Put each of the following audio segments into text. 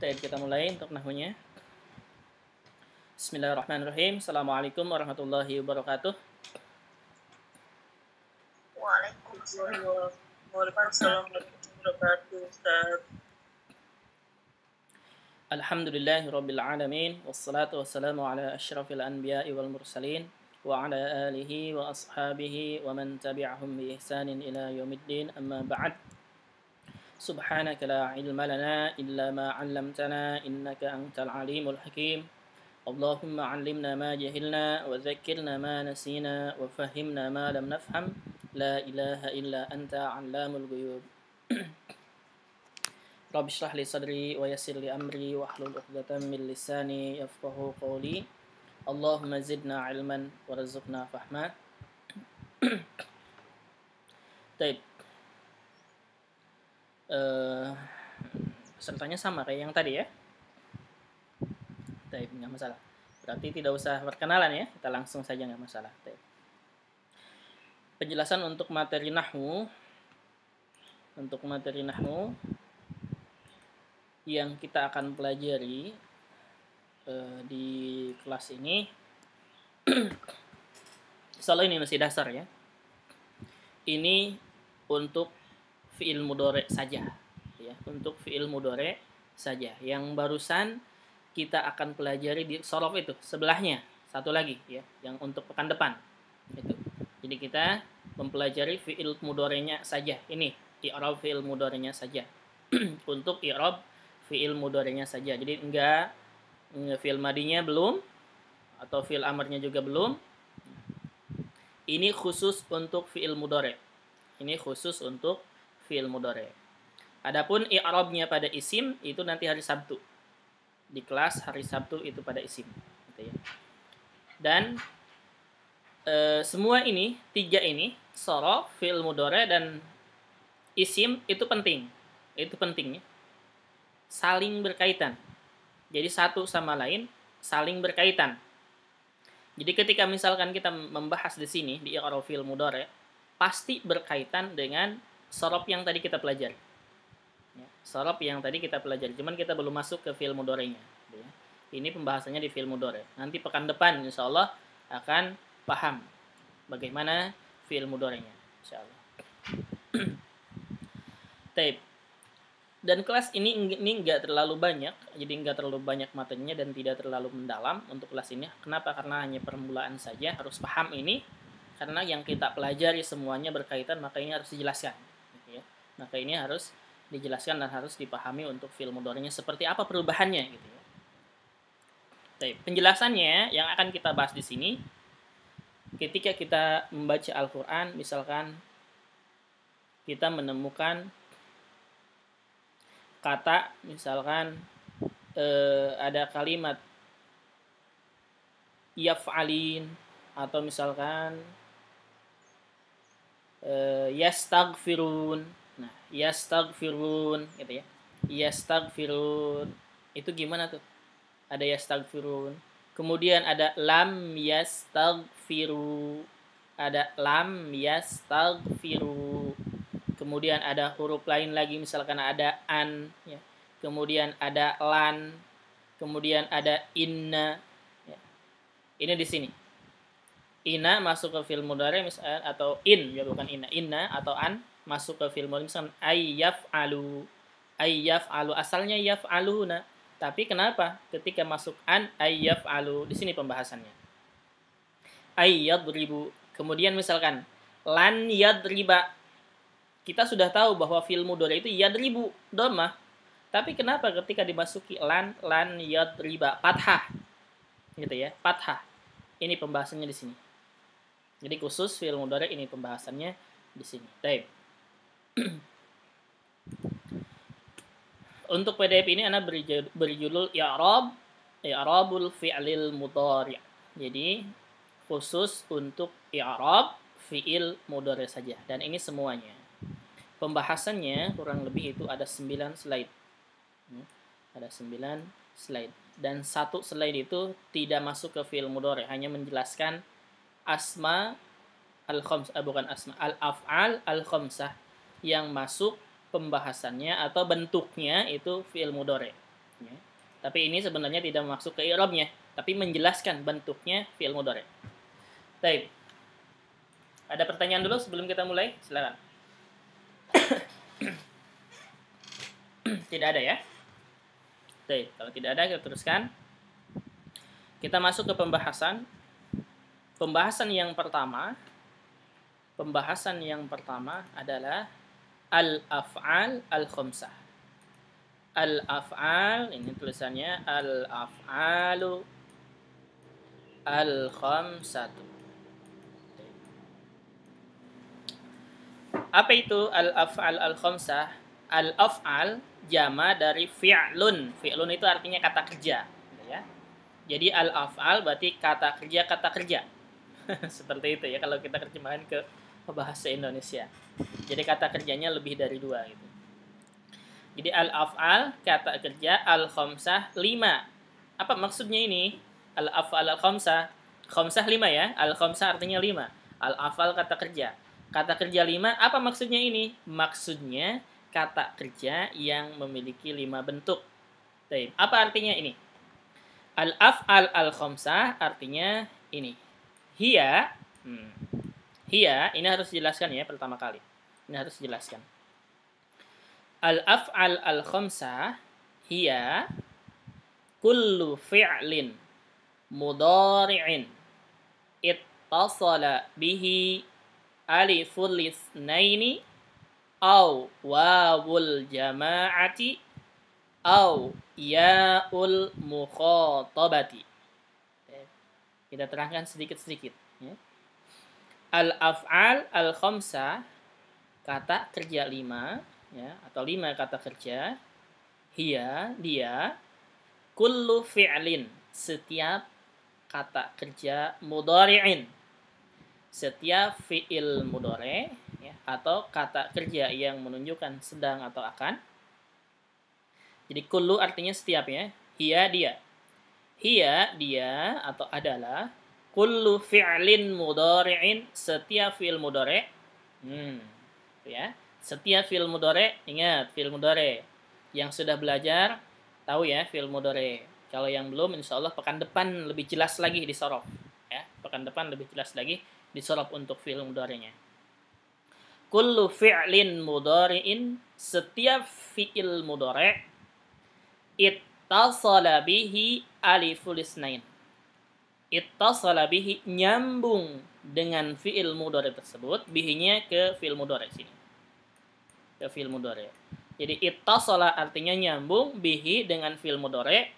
Baik, kita mulai untuk nahwunya. Bismillahirrahmanirrahim. Assalamualaikum warahmatullahi wabarakatuh. Waalaikumsalam warahmatullahi wabarakatuh, Ustaz. Alhamdulillahi rabbil alamin. Wassalatu wassalamu ala asyrafil anbiya'i wal mursalin wa ala alihi wa ashabihi wa man tabi'ahum bi ihsanin ila yaumiddin. Amma ba'd. Subhanaka la ilma lana illa ma 'allamtana innaka antal alimul hakim. Allahumma 'allimna ma jahilna wa dhakkirna ma nasina wa fahhimna ma lam nafham. La ilaha illa anta 'allamul ghuyub. Rabbi shrah li sadri wa yassir li amri wa hlul 'uqdatam min lisani yafqahu qawli. Allahumma zidna ilman warzuqna fahma. Baik. Pesertanya sama kayak yang tadi ya. Baik, enggak masalah. Berarti tidak usah perkenalan ya. Kita langsung saja, enggak masalah. Baik. Penjelasan untuk materi nahwu. Untuk materi nahwu yang kita akan pelajari di kelas ini. Soalnya ini masih dasar ya. Ini untuk fi'il mudhari saja ya, untuk fi'il mudhari saja. Yang barusan kita akan pelajari di shorof itu sebelahnya, satu lagi ya, yang untuk pekan depan itu. Jadi kita mempelajari fi'il mudhari'nya saja. Ini i'rab fi'il mudhari'nya saja. Untuk i'rab fi'il mudhari'nya saja. Jadi enggak fi'il madinya belum, atau fi'il amarnya juga belum. Ini khusus untuk fi'il mudhari'. Ini khusus untuk fi'il mudhari'. Adapun i'rabnya pada isim itu nanti hari Sabtu. Di kelas hari Sabtu itu pada isim, gitu ya. Dan semua ini, tiga ini, shorof, fi'il mudhari' dan isim itu penting. Itu pentingnya. Saling berkaitan. Jadi satu sama lain saling berkaitan. Jadi ketika misalkan kita membahas di sini di i'rab fi'il mudhari', pasti berkaitan dengan shorof yang tadi kita pelajari. Ya, shorof yang tadi kita pelajari. Cuman kita belum masuk ke fi'il mudhari'nya. Ya. Ini pembahasannya di fi'il mudhari'. Nanti pekan depan insyaallah akan paham bagaimana fi'il mudhari'nya insyaallah. Taib. Dan kelas ini enggak terlalu banyak, jadi enggak terlalu banyak materinya dan tidak terlalu mendalam untuk kelas ini. Kenapa? Karena hanya permulaan saja, harus paham ini. Karena yang kita pelajari semuanya berkaitan, maka ini harus dijelaskan. Gitu ya. Maka ini harus dijelaskan dan harus dipahami untuk fi'il mudhari'nya seperti apa perubahannya. Gitu ya. Baik, penjelasannya yang akan kita bahas di sini, ketika kita membaca Al-Quran, misalkan kita menemukan kata, misalkan ada kalimat yaf'alin, atau misalkan yastaghfirun. Nah, yastaghfirun gitu ya. Yastaghfirun. Itu gimana tuh? Ada yastaghfirun. Kemudian ada lam yastaghfiru. Ada lam yastaghfiru. Kemudian ada huruf lain lagi, misalkan ada an ya. Kemudian ada lan. Kemudian ada inna ya. Ini di sini. Inna masuk ke fi'il mudhari' misalkan, atau in ya, bukan inna. Inna atau an masuk ke fi'il mudhari', misalkan ayyaf'alu. Ayyaf'alu asalnya yaf'aluna. Tapi kenapa ketika masuk an ayyaf'alu? Di sini pembahasannya. Ayyadribu. Kemudian misalkan lan yadriba. Kita sudah tahu bahwa fi'il mudhari' itu yadribu dhammah. Tapi kenapa ketika dimasuki lan yadriba fathah? Gitu ya, fathah. Ini pembahasannya di sini. Jadi khusus fi'il mudhari' ini pembahasannya di sini. Baik. Untuk PDF ini Anda berjudul i'rabul fi'lil mudhari'. Jadi khusus untuk i'rab fi'il mudhari' saja, dan ini semuanya. Pembahasannya kurang lebih itu ada 9 slide. Ada 9 slide. Dan satu slide itu tidak masuk ke fi'il mudhari', hanya menjelaskan asma al-khamsah, bukan asma, al-af'al al-khamsah yang masuk pembahasannya atau bentuknya itu fi'il mudhari'. Ya. Tapi ini sebenarnya tidak masuk ke i'rabnya, tapi menjelaskan bentuknya fi'il mudhari'. Baik. Ada pertanyaan dulu sebelum kita mulai? Silakan. Tidak ada ya? Baik, kalau tidak ada kita teruskan. Kita masuk ke pembahasan. Pembahasan yang pertama adalah al-af'al al-khamsah. Al-af'al, ini tulisannya al-af'alu al-khamsatu. Apa itu al-af'al al-khamsah? Al-af'al jama dari fi'lun. Fi'lun itu artinya kata kerja, ya. Jadi al-af'al berarti kata kerja. Seperti itu ya kalau kita terjemahkan ke bahasa Indonesia. Jadi kata kerjanya lebih dari 2 gitu. Jadi al-af'al kata kerja al-khamsah 5. Apa maksudnya ini? Al-af'al al-khamsah. Khamsah 5 ya. Al-khamsah artinya 5. Al-af'al kata kerja. Kata kerja 5, apa maksudnya ini? Maksudnya kata kerja yang memiliki 5 bentuk. Baik, apa artinya ini? Al-af'al al-khamsah artinya ini. Hiya, hiya, ini harus dijelaskan ya pertama kali. Ini harus dijelaskan. Al-af'al al-khamsah hiya kullu fi'lin mudhari'in ittasala bihi aliful itsnaini au wawul jama'ati au yaul mukhatabati. Kita terangkan sedikit-sedikit ya. Al-af'al al-khamsah kata kerja 5 ya, atau 5 kata kerja. Hiya, dia, kullu fi'lin, setiap kata kerja mudhari'in, setiap fi'il mudhari' ya, atau kata kerja yang menunjukkan sedang atau akan. Jadi kullu artinya setiap ya. Hiya, dia. Hiya, dia atau adalah kullu fi'lin mudhari'in, setiap fi'il mudhari'. Ya. Setiap fi'il mudhari', ingat fi'il mudhari'. Yang sudah belajar tahu ya fi'il mudhari'. Kalau yang belum, insyaallah pekan depan lebih jelas lagi di sorof ya. Pekan depan lebih jelas lagi di sorof untuk fi'il mudhari'nya. Kullu fi'lin mudhari'in, setiap fi'il mudhari' ittasala bihi aliful itsnain. Ittasala bihi, nyambung dengan fi'il mudhari tersebut, bihinya ke fi'il mudhari sini. Ke fi'il mudhari. Jadi ittasala artinya nyambung, bihi dengan fi'il mudhari,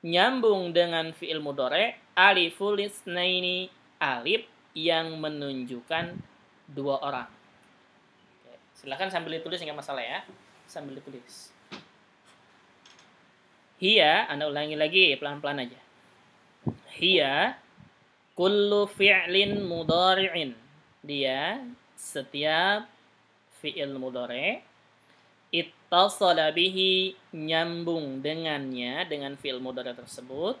nyambung dengan fi'il mudhari, aliful itsnaini, alif yang menunjukkan 2 orang. Oke, silakan sambil ditulis enggak masalah ya. Sambil ditulis. Hiya, Anda ulangi lagi pelan-pelan aja. Hiya kullu fi'lin mudhari'in. Dia setiap fi'il mudhari' ittasala bihi, nyambung dengannya, dengan fi'il mudhari' tersebut,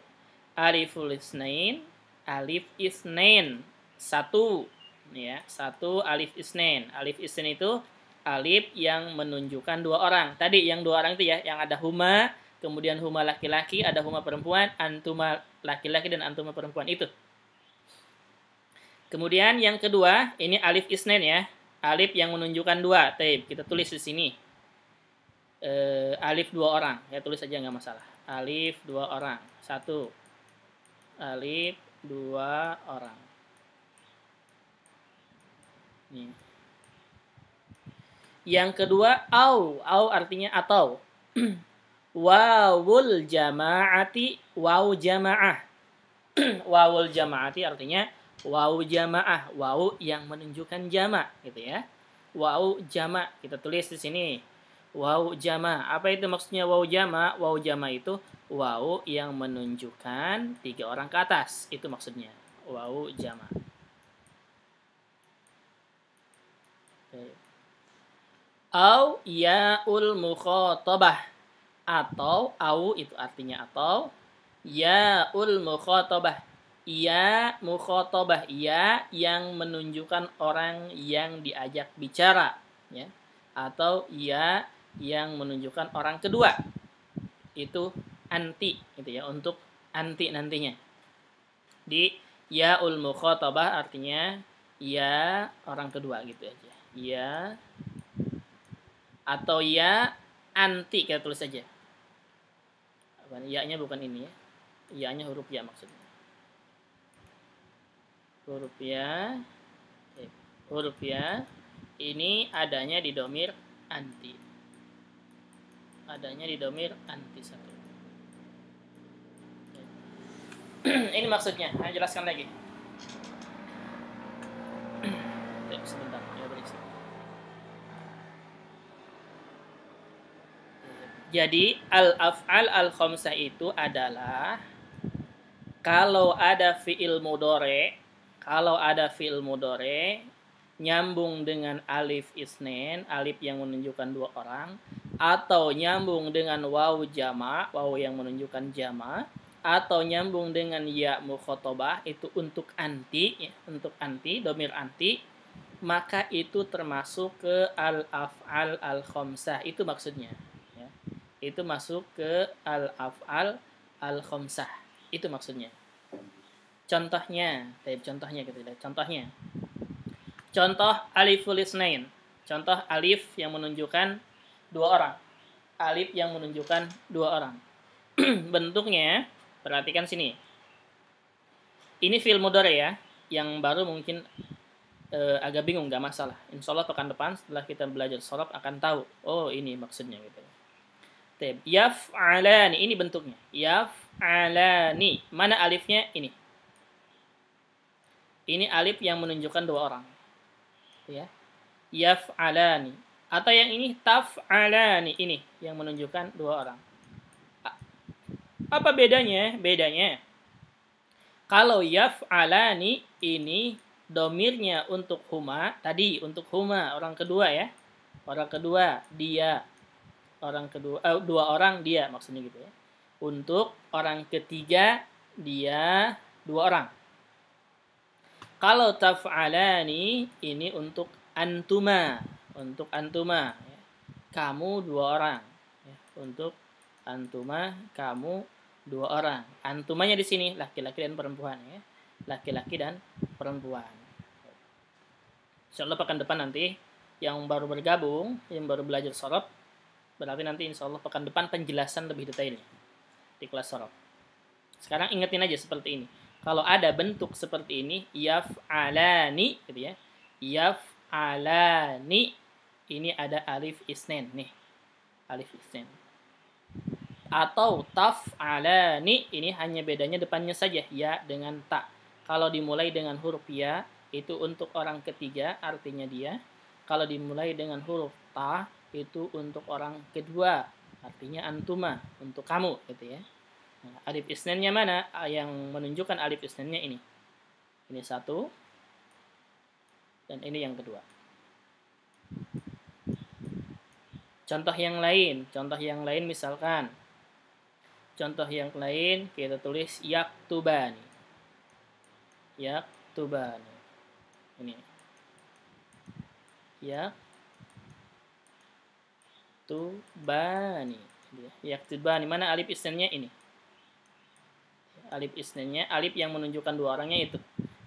aliful itsnain, alif itsnain, 1 ya, 1 alif itsnain. Alif itsnain itu alif yang menunjukkan 2 orang. Tadi yang 2 orang itu ya, yang ada huma, kemudian huma laki-laki, ada huma perempuan, antuma laki-laki dan antuma perempuan itu. Kemudian yang kedua, ini alif isnain ya. Alif yang menunjukkan 2. Taib, kita tulis di sini. Alif 2 orang. Ya tulis aja nggak masalah. Alif 2 orang. 1. Alif 2 orang. Nih. Yang kedua, au. Au artinya atau. Wawul jama'ati, waw jama'ah. Wawul jama'ati artinya waw jamaah, waw yang menunjukkan jamak gitu ya. Waw jamak, kita tulis di sini. Waw jamak. Apa itu maksudnya waw jamak? Waw jamak itu waw yang menunjukkan 3 orang ke atas. Itu maksudnya. Waw jamak. Au yaul mukhatabah. Atau, au itu artinya atau, yaul mukhatabah, ya mukhatabah, ya yang menunjukkan orang yang diajak bicara ya, atau ya yang menunjukkan orang kedua. itu anti gitu ya, untuk anti nantinya. Di yaul mukhatabah artinya ya orang kedua gitu aja. Ya atau ya anti kita tulis saja. Ya-nya bukan ini ya. Ya-nya huruf ya maksudnya. Huruf ya. Huruf ya ini adanya di domir anti. Adanya di domir anti satu. Ini maksudnya. Saya jelaskan lagi. Sebentar, ya berisi. Jadi al-af'al al-khamsah itu adalah kalau ada fi'il mudhari, nyambung dengan alif isnen, alif yang menunjukkan dua orang, atau nyambung dengan waw jama, waw yang menunjukkan jama, atau nyambung dengan ya mukhatabah itu untuk anti, ya, untuk anti, domir anti, maka itu termasuk ke al-af'al al-khamsah. Itu maksudnya. Ya. Itu masuk ke al-af'al al-khamsah. Itu maksudnya. Contohnya, contoh aliful isnain. Contoh alif yang menunjukkan dua orang. Alif yang menunjukkan dua orang. Bentuknya, perhatikan sini. Ini fi'il mudhari ya, yang baru mungkin agak bingung, nggak masalah. Insya Allah pekan depan setelah kita belajar shorof akan tahu. Oh ini maksudnya gitu. Yaf'alani, ini bentuknya. Yaf'alani. Mana alifnya? Ini. Ini alif yang menunjukkan dua orang. Ya. Yaf'alani. Atau yang ini taf'alani. Ini yang menunjukkan dua orang. Apa bedanya? Bedanya, kalau yaf'alani ini domirnya untuk huma, tadi untuk huma, orang kedua ya. Orang kedua, dia. Orang kedua, dua orang, dia maksudnya gitu ya. Untuk orang ketiga, dia dua orang. Kalau taf'alani, ini untuk antuma. Untuk antuma. Ya. Kamu dua orang. Ya. Untuk antuma, kamu dua orang. Antumanya di sini laki-laki dan perempuan ya. Laki-laki dan perempuan. Insyaallah pekan depan nanti yang baru bergabung, yang baru belajar shorof, berarti nanti insyaallah pekan depan penjelasan lebih detailnya di kelas shorof. Sekarang ingetin aja seperti ini. Kalau ada bentuk seperti ini, yaf'alani gitu ya. Yaf'alani, ini ada alif isnen nih. Alif isnen. Atau taf'alani, ini hanya bedanya depannya saja, ya dengan ta. Kalau dimulai dengan huruf ya, itu untuk orang ketiga, artinya dia. Kalau dimulai dengan huruf ta, itu untuk orang kedua, artinya antuma, untuk kamu, gitu ya. Nah, alif isnennya mana? Yang menunjukkan alif isnennya ini. Ini satu, dan ini yang kedua. Contoh yang lain misalkan. Contoh yang lain kita tulis yaktubani. Yaktubani. Ini. Yaktubani. Yaktubani. Mana alif isnennya ini? Alif isnennya, alif yang menunjukkan dua orangnya itu.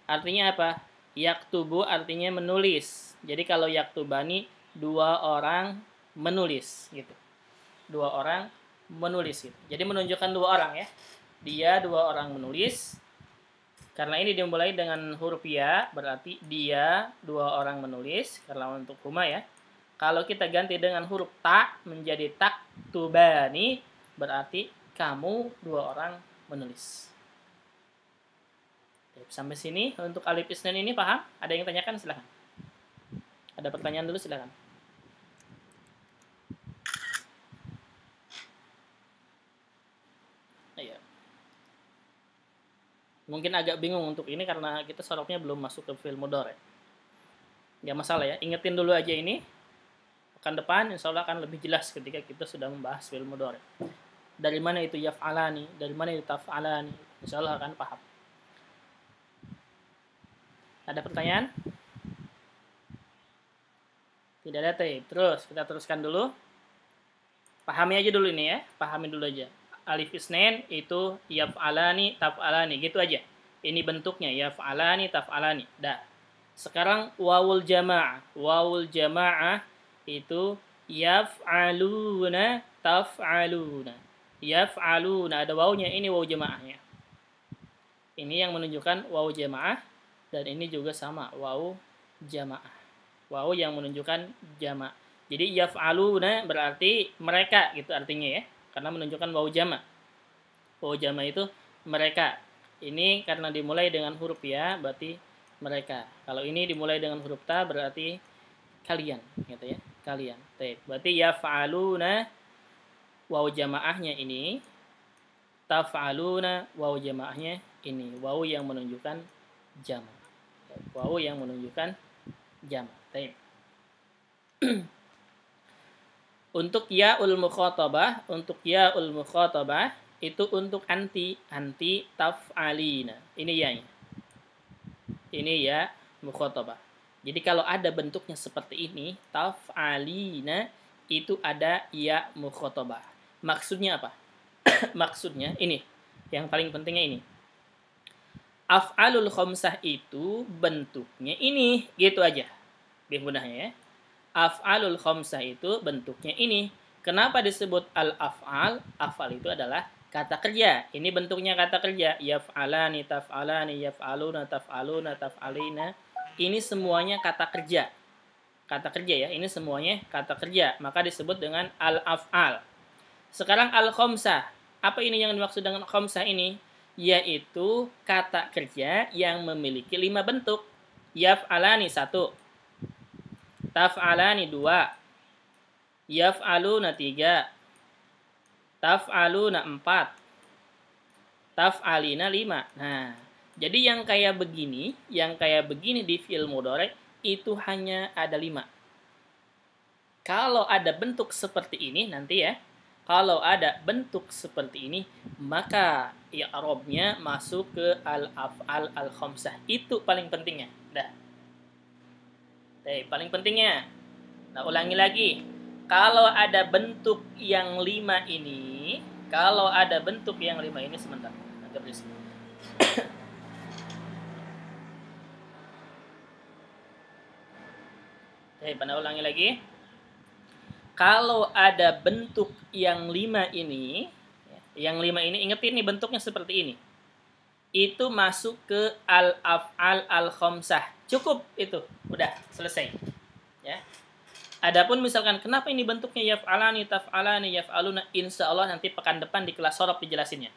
Artinya apa? Yaktubu artinya menulis. Jadi kalau yaktubani, dua orang menulis gitu. Dua orang menulis gitu. Jadi menunjukkan dua orang ya. Dia dua orang menulis. Karena ini dimulai dengan huruf ya, berarti dia dua orang menulis. Karena untuk huma ya. Kalau kita ganti dengan huruf ta menjadi taktubani, berarti kamu dua orang menulis. Sampai sini untuk alif isnan ini paham? Ada yang tanyakan? Silakan. Ada pertanyaan dulu silakan. Mungkin agak bingung untuk ini karena kita sorofnya belum masuk ke fi'il mudhari. Nggak masalah ya, ingetin dulu aja ini. Pekan depan insya Allah akan lebih jelas ketika kita sudah membahas fi'il mudhari. Dari mana itu yaf'alani, dari mana itu taf'alani, insya Allah akan paham. Ada pertanyaan? Tidak ada, terus kita teruskan dulu. Pahami aja dulu ini ya, pahami dulu aja. Alif isnain itu yaf'alani, taf'alani, gitu aja. Ini bentuknya yaf'alani, taf'alani. Dah. Sekarang wawul jamaah. Wawul jamaah itu yaf'aluna, taf'aluna. Yaf'aluna, ada wawunya, ini wawu jamaahnya. Ini yang menunjukkan wawu jamaah, dan ini juga sama, wawu jamaah. Wawu yang menunjukkan jamaah. Jadi yaf'aluna berarti mereka gitu artinya ya. Karena menunjukkan wawu jama'. Wawu jama' itu mereka. Ini karena dimulai dengan huruf ya, berarti mereka. Kalau ini dimulai dengan huruf ta berarti kalian gitu ya. Kalian. Berarti yaf'aluna wawu jamaahnya ini, taf'aluna wawu jamaahnya ini. Wawu yang menunjukkan jama'. Wawu yang menunjukkan jama'. Untuk ya'ul mukhatabah, itu untuk anti taf'alina. Ini ya-nya. Ini ya mukhatabah. Jadi kalau ada bentuknya seperti ini, taf'alina, itu ada ya mukhatabah. Maksudnya apa? Maksudnya ini, yang paling pentingnya ini. Af'alul khamsah itu bentuknya ini, gitu aja. Lebih mudahnya ya. Af'alul khamsah itu bentuknya ini. Kenapa disebut al-af'al? Af'al itu adalah kata kerja. Ini bentuknya kata kerja. Yaf'alani, taf'alani, yaf'aluna, taf'aluna, taf'alina. Ini semuanya kata kerja. Kata kerja ya. Ini semuanya kata kerja. Maka disebut dengan al-af'al. Sekarang al-khamsah. Apa ini yang dimaksud dengan khamsah ini? Yaitu kata kerja yang memiliki 5 bentuk. Yaf'alani 1. Taf'alani 2. Yaf'aluna 3. Taf'aluna 4. Taf'alina 5. Nah, jadi yang kayak begini di fi'il mudhari itu hanya ada 5. Kalau ada bentuk seperti ini nanti ya, kalau ada bentuk seperti ini, maka i'rabnya masuk ke al-af'al al-khamsah. Itu paling pentingnya. Dah. Paling pentingnya. Nah, ulangi lagi. Kalau ada bentuk yang 5 ini, sebentar. Agak berisik. Pada ulangi lagi. Kalau ada bentuk yang 5 ini, ingetin nih bentuknya seperti ini. Itu masuk ke al-af'al al-khamsah. Cukup itu. Udah, selesai. Ya. Adapun misalkan kenapa ini bentuknya yaf'alani, taf'alani, yaf'aluna, insya Allah nanti pekan depan di kelas sorob dijelasinnya.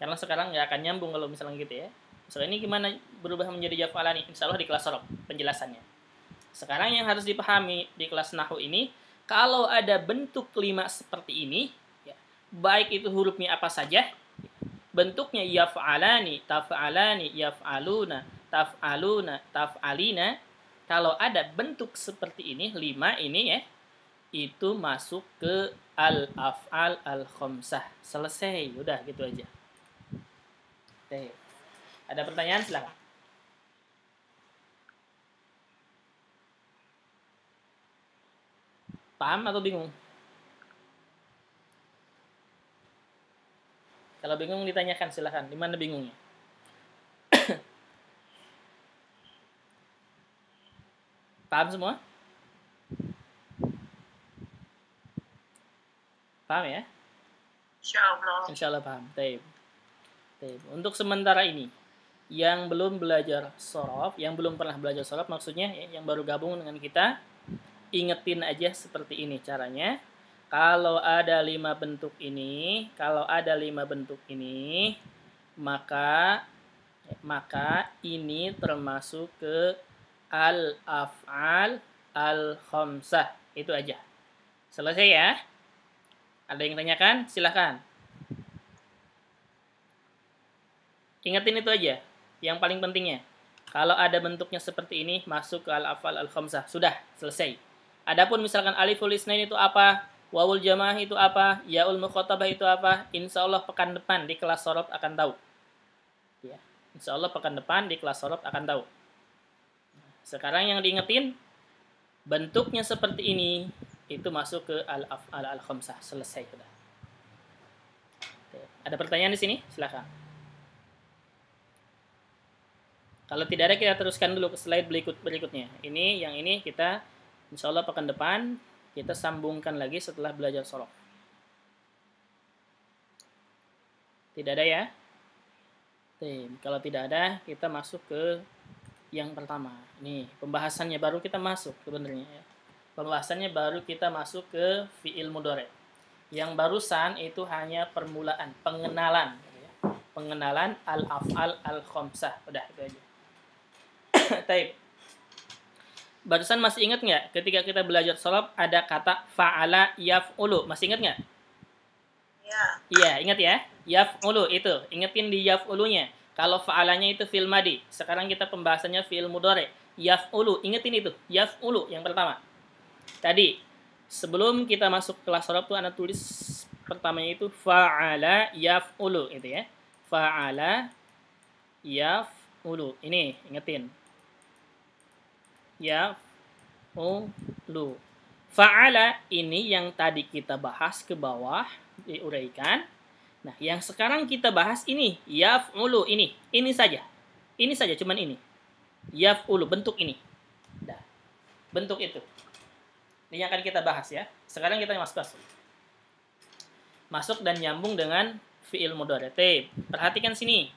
Karena sekarang nggak akan nyambung kalau misalnya gitu ya. Misalnya ini gimana berubah menjadi yaf'alani, insya Allah di kelas sorob penjelasannya. Sekarang yang harus dipahami di kelas nahwu ini, kalau ada bentuk 5 seperti ini, ya, baik itu hurufnya apa saja, bentuknya yaf'alani, taf'alani, yaf'aluna, taf'aluna, taf'alina, kalau ada bentuk seperti ini, 5 ini ya, itu masuk ke al-af'al al-khamsah. Selesai, udah gitu aja. Oke. Ada pertanyaan silakan. Paham atau bingung? Kalau bingung ditanyakan silakan. Di mana bingungnya? Paham semua? Paham ya? Insyaallah. Insyaallah paham. Baik. Untuk sementara ini, yang belum belajar shorof, yang belum pernah belajar shorof, maksudnya ya, yang baru gabung dengan kita, ingetin aja seperti ini caranya. Kalau ada 5 bentuk ini, maka ini termasuk ke al-af'al al-khamsah. Itu aja. Selesai ya? Ada yang tanyakan? Silahkan. Ingetin itu aja. Yang paling pentingnya. Kalau ada bentuknya seperti ini, masuk ke al-af'al al-khamsah. Sudah, selesai. Adapun misalkan aliful isnain itu apa? Wawul jamaah itu apa? Yaul mukhatabah itu apa? Insya Allah pekan depan di kelas shorof akan tahu. Ya. Insya Allah pekan depan di kelas shorof akan tahu. Sekarang yang diingetin, bentuknya seperti ini. itu masuk ke al-af'al al-khamsah. Selesai sudah. Ada pertanyaan di sini? Silakan. Kalau tidak ada, kita teruskan dulu ke slide berikutnya. Yang ini kita insya Allah pekan depan kita sambungkan lagi setelah belajar shorof. Tidak ada ya? Kalau tidak ada, kita masuk ke yang pertama. Nih, pembahasannya baru kita masuk sebenarnya ya. Pembahasannya baru kita masuk ke fi'il mudhari'. Yang barusan itu hanya permulaan, pengenalan. Pengenalan al-af'al al-khamsah. Udah, itu aja. Taib. Barusan masih ingat nggak ketika kita belajar shorof ada kata fa'ala yaf'ulu? Masih ingat nggak? Ya. Iya, ingat ya. Yaf'ulu itu. Ingetin di yaf'ulunya. Kalau fa'alanya itu fi'il madi. Sekarang kita pembahasannya fi'il mudhari'. Yaf'ulu. Ingetin itu. Yaf'ulu yang pertama. Tadi, sebelum kita masuk kelas shorof tuh Anda tulis pertamanya itu fa'ala yaf'ulu. Itu ya. Fa'ala yaf'ulu. Ini, ingetin. Yaf'ulu. Fa'ala ini yang tadi kita bahas ke bawah, diuraikan. Nah, yang sekarang kita bahas ini, yaf'ulu ini. Ini saja. Ini saja, cuman ini. Yaf'ulu, bentuk ini. Nah, bentuk itu. Ini yang akan kita bahas ya. Sekarang kita masuk. Masuk dan nyambung dengan fi'il mudhari'. Perhatikan sini.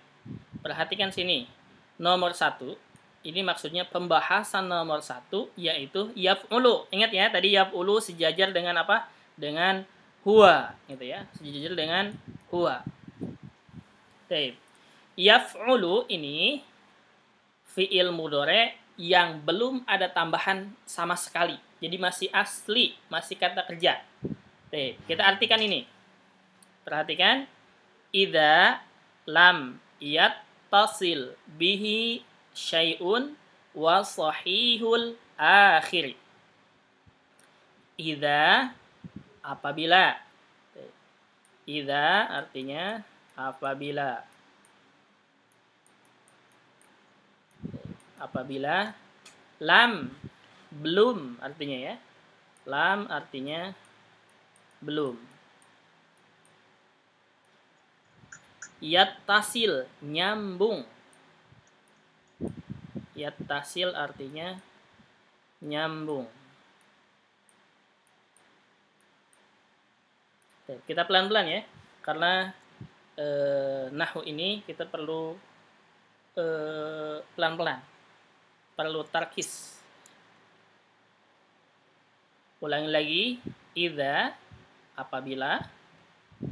Perhatikan sini. Nomor 1. Ini maksudnya pembahasan nomor 1, yaitu yaf'ulu. Ingat ya, tadi yaf'ulu sejajar dengan apa? Dengan huwa, gitu ya. Sejajar dengan huwa. Yaf'ulu ini fi'il mudhari' yang belum ada tambahan sama sekali. Jadi masih asli, masih kata kerja. Kita artikan ini. Perhatikan. Idza lam yattasil bihi syai'un wa sahihul akhir. Idza, apabila. Idza artinya apabila. Apabila. Lam, belum artinya ya. Lam artinya belum. Yattasil, nyambung. Yattasil artinya nyambung. Kita pelan-pelan ya, karena nahwu ini kita perlu pelan-pelan, perlu tarkis. Ulangi lagi. Idza, apabila.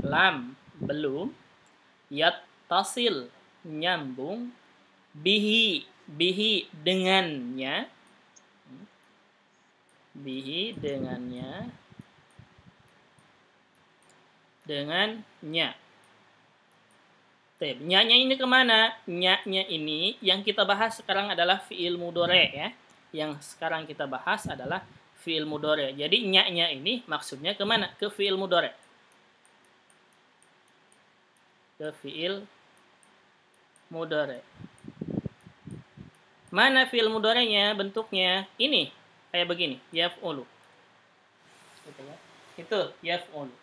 Lam, belum. Yattasil, nyambung. Bihi, dengannya. Bihi, dengannya. Dengannya. Nya-nya ini kemana? Nya-nya ini yang kita bahas sekarang adalah fi'il mudhari' ya. Yang sekarang kita bahas adalah fi'il mudhari'. Jadi nya-nya ini maksudnya kemana? Ke fi'il mudhari'. Ke fi'il mudhari'. Mana fi'il mudhari'nya? Bentuknya ini kayak begini, yaf'ulu. Gitu ya. Itu yaf'ulu.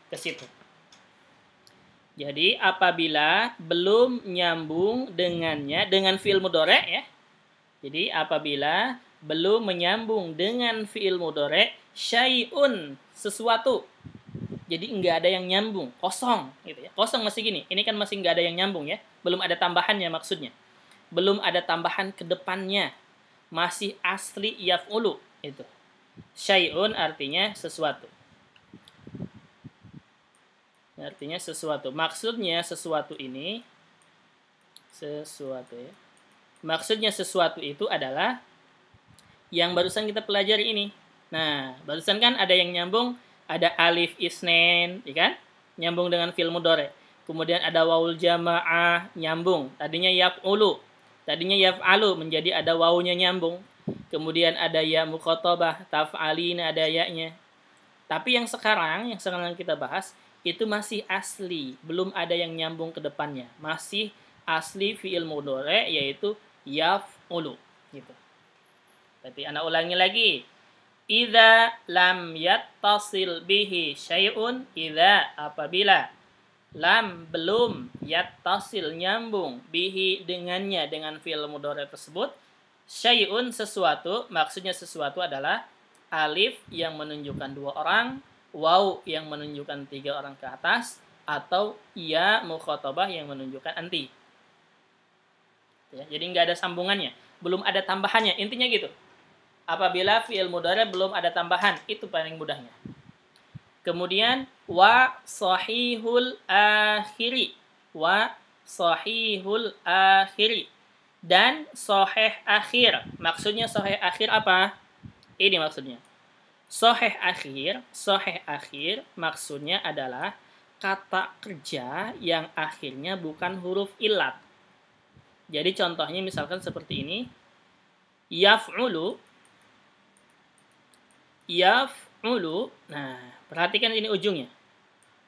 Ke situ. Jadi apabila belum nyambung dengannya dengan fi'il mudhari' ya. Jadi apabila belum menyambung dengan fi'il mudhari' syai'un, sesuatu. Jadi enggak ada yang nyambung, kosong gitu ya. Kosong masih gini. Ini kan masih enggak ada yang nyambung ya. Belum ada tambahannya maksudnya. Belum ada tambahan ke depannya. Masih asli yaf'ulu itu. Syai'un artinya sesuatu. Artinya sesuatu. Maksudnya sesuatu ini sesuatu ya. Maksudnya sesuatu itu adalah yang barusan kita pelajari ini. Nah, barusan kan ada yang nyambung, ada alif isnen, ya kan? Nyambung dengan fi'il mudhari'. Kemudian ada wawul jamaah nyambung. Tadinya yaf'ulu. Tadinya yaf'alu menjadi ada wawunya nyambung. Kemudian ada ya mukhatabah, taf'alina ada ya-nya. Tapi yang sekarang kita bahas itu masih asli, belum ada yang nyambung ke depannya. Masih asli fi'il mudhari' yaitu yaf'ulu gitu. Berarti anak ulangi lagi. Idza lam yattasil bihi syai'un, idza apabila lam belum yattasil nyambung bihi dengannya dengan fi'il mudhari tersebut syai'un sesuatu, maksudnya sesuatu adalah alif yang menunjukkan 2 orang, waw yang menunjukkan 3 orang ke atas, atau ya mukhatabah yang menunjukkan anti. Ya, jadi nggak ada sambungannya, belum ada tambahannya, intinya gitu. Apabila fi'il mudhari belum ada tambahan, itu paling mudahnya. Kemudian wa sahihul akhiri, wa sahihul akhiri, dan sahih akhir. Maksudnya sahih akhir apa? Ini maksudnya. Sahih akhir maksudnya adalah kata kerja yang akhirnya bukan huruf ilat. Jadi contohnya misalkan seperti ini. Yaf'ulu. Nah, perhatikan ini ujungnya.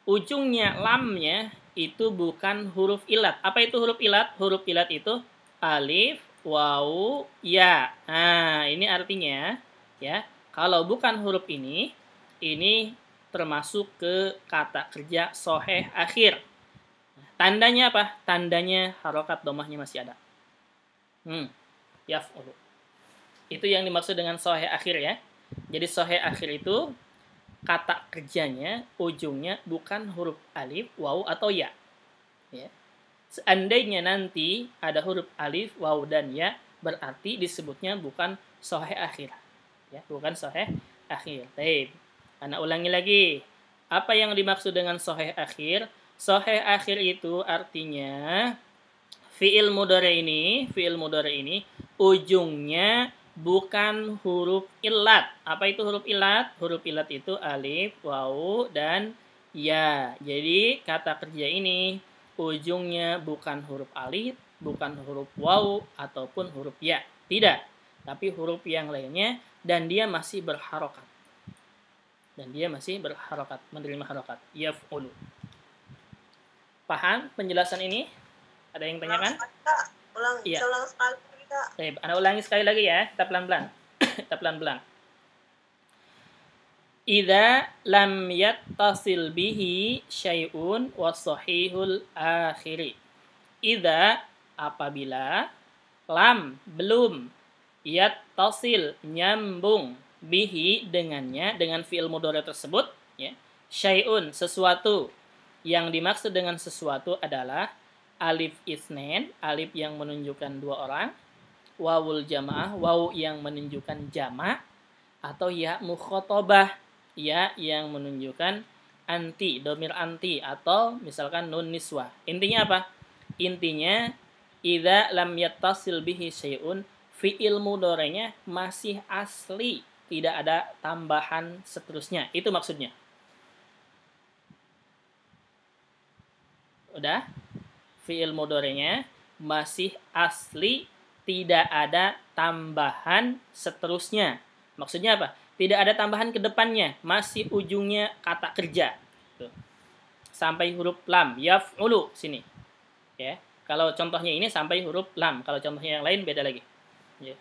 Ujungnya lamnya itu bukan huruf ilat. Apa itu huruf ilat? Huruf ilat itu alif, waw, ya. Nah, ini artinya ya, kalau bukan huruf ini termasuk ke kata kerja sahih akhir. Tandanya apa? Tandanya harokat domahnya masih ada. Yaf'ulu. Itu yang dimaksud dengan sahih akhir ya. Jadi sahih akhir itu kata kerjanya ujungnya bukan huruf alif, waw atau ya. Ya. Seandainya nanti ada huruf alif, waw dan ya, berarti disebutnya bukan sahih akhir. Ya, bukan sahih akhir. Baik. Ana ulangi lagi. Apa yang dimaksud dengan sahih akhir? Sahih akhir itu artinya fi'il mudhari ini ujungnya bukan huruf ilat. Apa itu huruf ilat? Huruf ilat itu alif, waw, dan ya. Jadi kata kerja ini ujungnya bukan huruf alif, bukan huruf waw, ataupun huruf ya. Tidak. Tapi huruf yang lainnya, dan dia masih berharokat. Menerima harokat. Yaf'ulu. Paham penjelasan ini? Ada yang tanyakan? Ulang sekali. Baik, Anda ulangi sekali lagi ya, kita pelan-pelan. Idza lam yattasil bihi syai'un wa sahihul akhiri. Idza apabila lam belum yattasil nyambung bihi dengannya, dengan fi'il mudhari tersebut ya. Syai'un sesuatu. Yang dimaksud dengan sesuatu adalah alif isnen, alif yang menunjukkan 2 orang, wawul jamaah, waw yang menunjukkan jama', atau ya mukhatabah, ya yang menunjukkan anti, domir anti, atau misalkan nun niswah. Intinya apa? Intinya idza lam yattasil bihi syai'un, fi'il mudhari'nya masih asli, tidak ada tambahan seterusnya. Itu maksudnya. Udah? Fi'il mudhari'nya masih asli, tidak ada tambahan seterusnya. Maksudnya apa? Tidak ada tambahan ke depannya, masih ujungnya kata kerja. Tuh. Sampai huruf lam, yaf'ulu sini. Ya. Kalau contohnya ini sampai huruf lam, kalau contohnya yang lain beda lagi. Ya.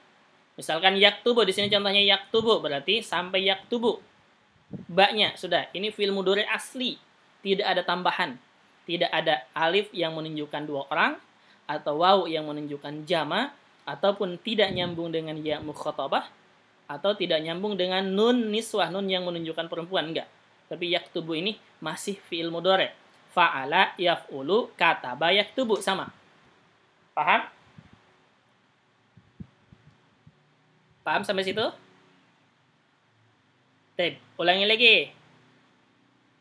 Misalkan yaktubu, di sini contohnya yaktubu, berarti sampai yaktubu. Ba-nya sudah, ini fi'il mudhari asli, tidak ada tambahan. Tidak ada alif yang menunjukkan 2 orang, atau waw yang menunjukkan jama', ataupun tidak nyambung dengan ya mukhatabah, atau tidak nyambung dengan nun niswah, nun yang menunjukkan perempuan, enggak. Tapi yaktubu ini masih fi'il mudhari. Fa'ala yaf'ulu, kataba yaktubu, sama. Paham? Paham sampai situ? Baik, ulangi lagi.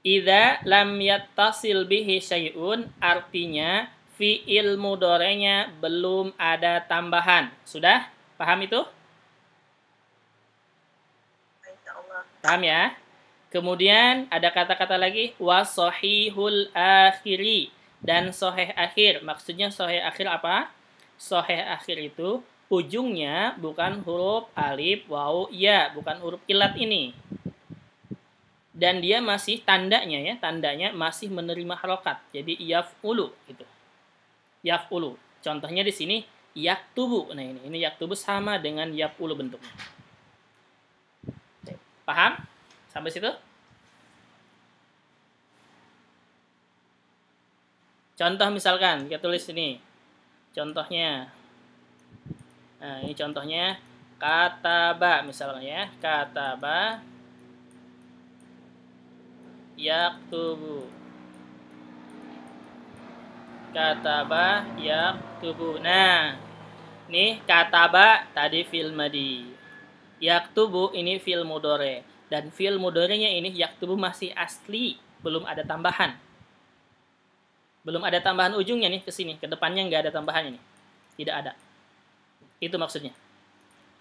Idza lam yattasil bihi syai'un artinya fi'il mudhari'nya belum ada tambahan. Sudah? Paham itu? Paham ya? Kemudian ada kata-kata lagi wa sahihul akhiri, dan sahih akhir. Maksudnya sahih akhir apa? Sahih akhir itu ujungnya bukan huruf alif, waw, ya, bukan huruf ilat ini. Dan dia masih tandanya masih menerima harokat. Jadi yaf'ulu gitu. Yaf'ulu. Contohnya di sini yaktubu. Nah ini yaktubu sama dengan yaf'ulu bentuknya. Paham? Sampai situ? Contoh misalkan, kita tulis ini. Contohnya. Nah, ini contohnya kataba misalnya ya. Kataba yaktubu. Kataba yaktubu. Nah, nih kataba tadi fi'il madhi. Yaktubu ini fi'il mudhari. Dan fi'il mudhari'nya ini yaktubu masih asli, belum ada tambahan. Belum ada tambahan ujungnya nih ke sini, ke depannya nggak ada tambahan ini. Tidak ada. Itu maksudnya.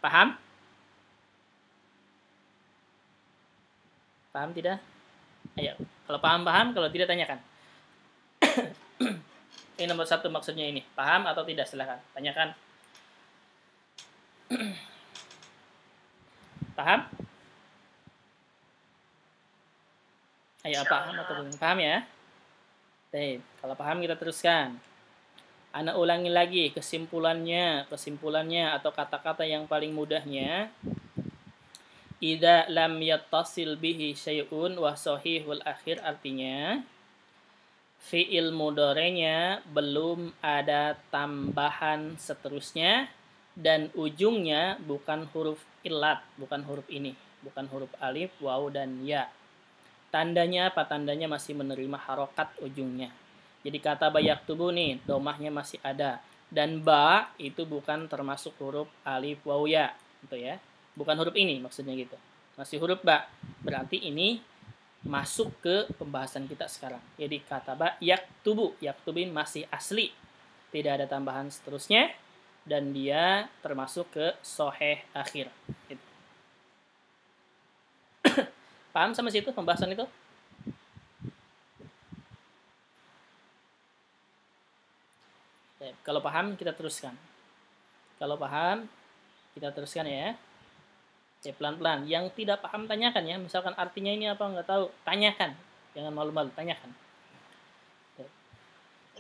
Paham? Paham tidak? Ayo, kalau paham, kalau tidak tanyakan. Ini nomor 1 maksudnya ini. Paham atau tidak? Silahkan tanyakan. Paham? Ayo, paham atau belum? Paham ya? Baik, kalau paham kita teruskan. Ana ulangi lagi kesimpulannya atau kata-kata yang paling mudahnya. Idza lam yattasil bihi syai'un wa sahihul akhir, artinya fi'il mudhari'nya belum ada tambahan seterusnya dan ujungnya bukan huruf illat, bukan huruf ini, bukan huruf alif, waw dan ya. Tandanya apa? Tandanya masih menerima harokat ujungnya. Jadi kata ba yaktubu nih, domahnya masih ada. Dan ba itu bukan termasuk huruf alif, waw, ya. Gitu ya. Bukan huruf ini maksudnya gitu. Masih huruf ba. Berarti ini masuk ke pembahasan kita sekarang. Jadi kata ba yaktubu. Yaktubin masih asli. Tidak ada tambahan seterusnya. Dan dia termasuk ke soheh akhir. Gitu. Paham sama situ pembahasan itu? Ya, kalau paham kita teruskan. Kalau paham kita teruskan ya. Ya pelan-pelan. Yang tidak paham tanyakan ya. Misalkan artinya ini apa nggak tahu, tanyakan. Jangan malu-malu, tanyakan.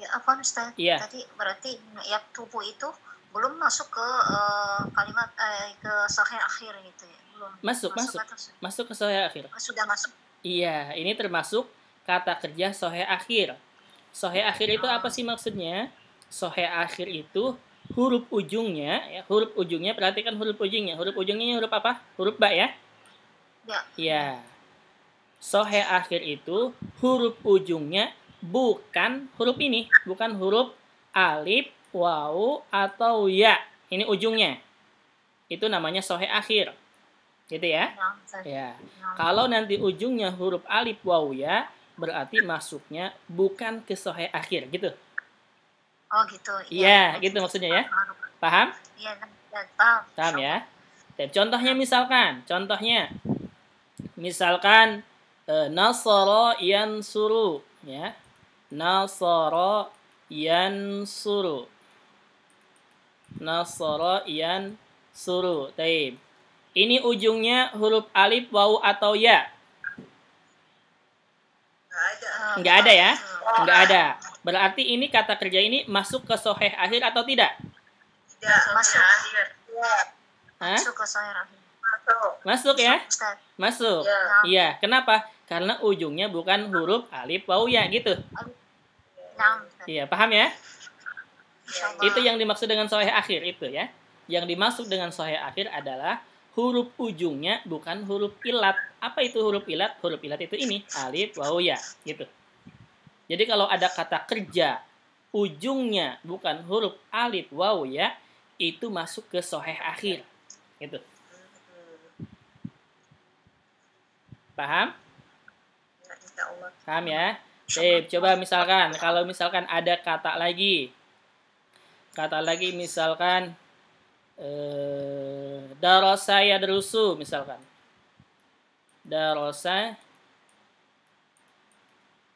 Ya, apa Ustaz? Iya. Tadi berarti yaktubu itu belum masuk ke kalimat ke soheh akhir gitu ya. Belum. Masuk ke soheh akhir. Sudah masuk. Iya, ini termasuk kata kerja soheh akhir. Soheh akhir itu apa sih maksudnya? Soheh akhir itu huruf ujungnya, ya, huruf ujungnya, perhatikan huruf ujungnya. Huruf ujungnya huruf apa? Huruf ba ya? Ya. Iya. Soheh akhir itu huruf ujungnya bukan huruf ini, bukan huruf alif, waw, atau ya. Ini ujungnya. Itu namanya soheh akhir. Gitu ya? Ya. Kalau nanti ujungnya huruf alif, waw, ya, berarti masuknya bukan ke soheh akhir, gitu. Oh gitu. Iya, gitu maksudnya ya. Paham? Iya, paham. Paham ya? Contohnya misalkan nasara yansuru, ya. Nasara yansuru. Nasara yansuru. Taib. Ini ujungnya huruf alif, waw, atau ya? Nggak ada ya? Nggak ada. Berarti ini kata kerja ini masuk ke soheh akhir atau tidak? Tidak, masuk. Masuk ke soheh akhir. Masuk ya? Masuk. Iya. Kenapa? Karena ujungnya bukan huruf alif, waw, ya, gitu. Iya, paham ya? Itu yang dimaksud dengan soheh akhir itu ya. Yang dimaksud dengan soheh akhir adalah huruf ujungnya bukan huruf ilat. Apa itu huruf ilat? Huruf ilat itu ini, alif, waw, ya, gitu. Jadi kalau ada kata kerja ujungnya bukan huruf alif, waw, ya, itu masuk ke soheh akhir. Gitu. Paham? Paham ya? Coba misalkan, kalau misalkan ada kata lagi misalkan darasa yadrusu misalkan. Darasa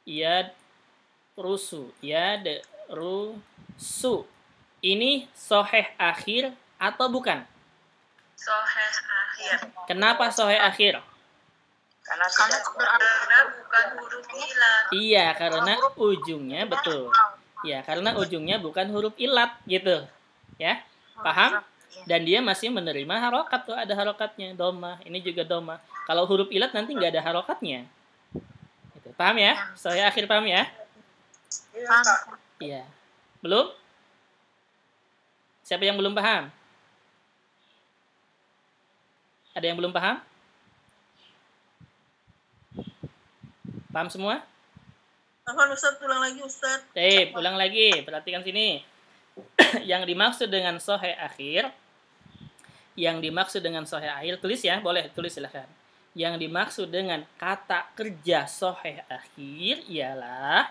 yadrusu. Ini soheh akhir atau bukan? Soheh akhir. Kenapa soheh akhir? Karena bukan huruf ilat. Iya, karena ujungnya betul. Ya, karena ujungnya bukan huruf ilat gitu. Ya. Paham? Iya. Dan dia masih menerima harokat tuh, ada harokatnya, domah. Ini juga domah. Kalau huruf ilat nanti nggak ada harokatnya. Gitu. Paham ya? Ya. Saya akhir paham ya? Paham. Iya. Belum? Siapa yang belum paham? Ada yang belum paham? Paham semua? Paham Ustaz, ulang lagi Ustaz. Baik, ulang lagi. Perhatikan sini. Yang dimaksud dengan sohe akhir, tulis ya, boleh tulis silahkan. Yang dimaksud dengan kata kerja sohe akhir ialah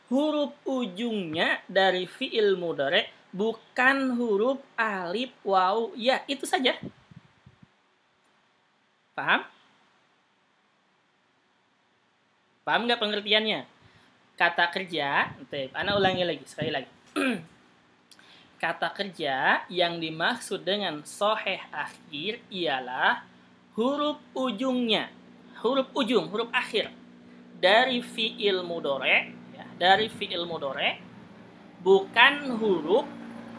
huruf ujungnya dari fi'il mudhari bukan huruf alif, waw, ya, itu saja. Paham? Paham nggak pengertiannya? Kata kerja, ana ulangi lagi, sekali lagi. Kata kerja yang dimaksud dengan soheh akhir ialah huruf ujungnya, huruf ujung, huruf akhir dari fi'il mudhari, ya, dari fi'il mudhari bukan huruf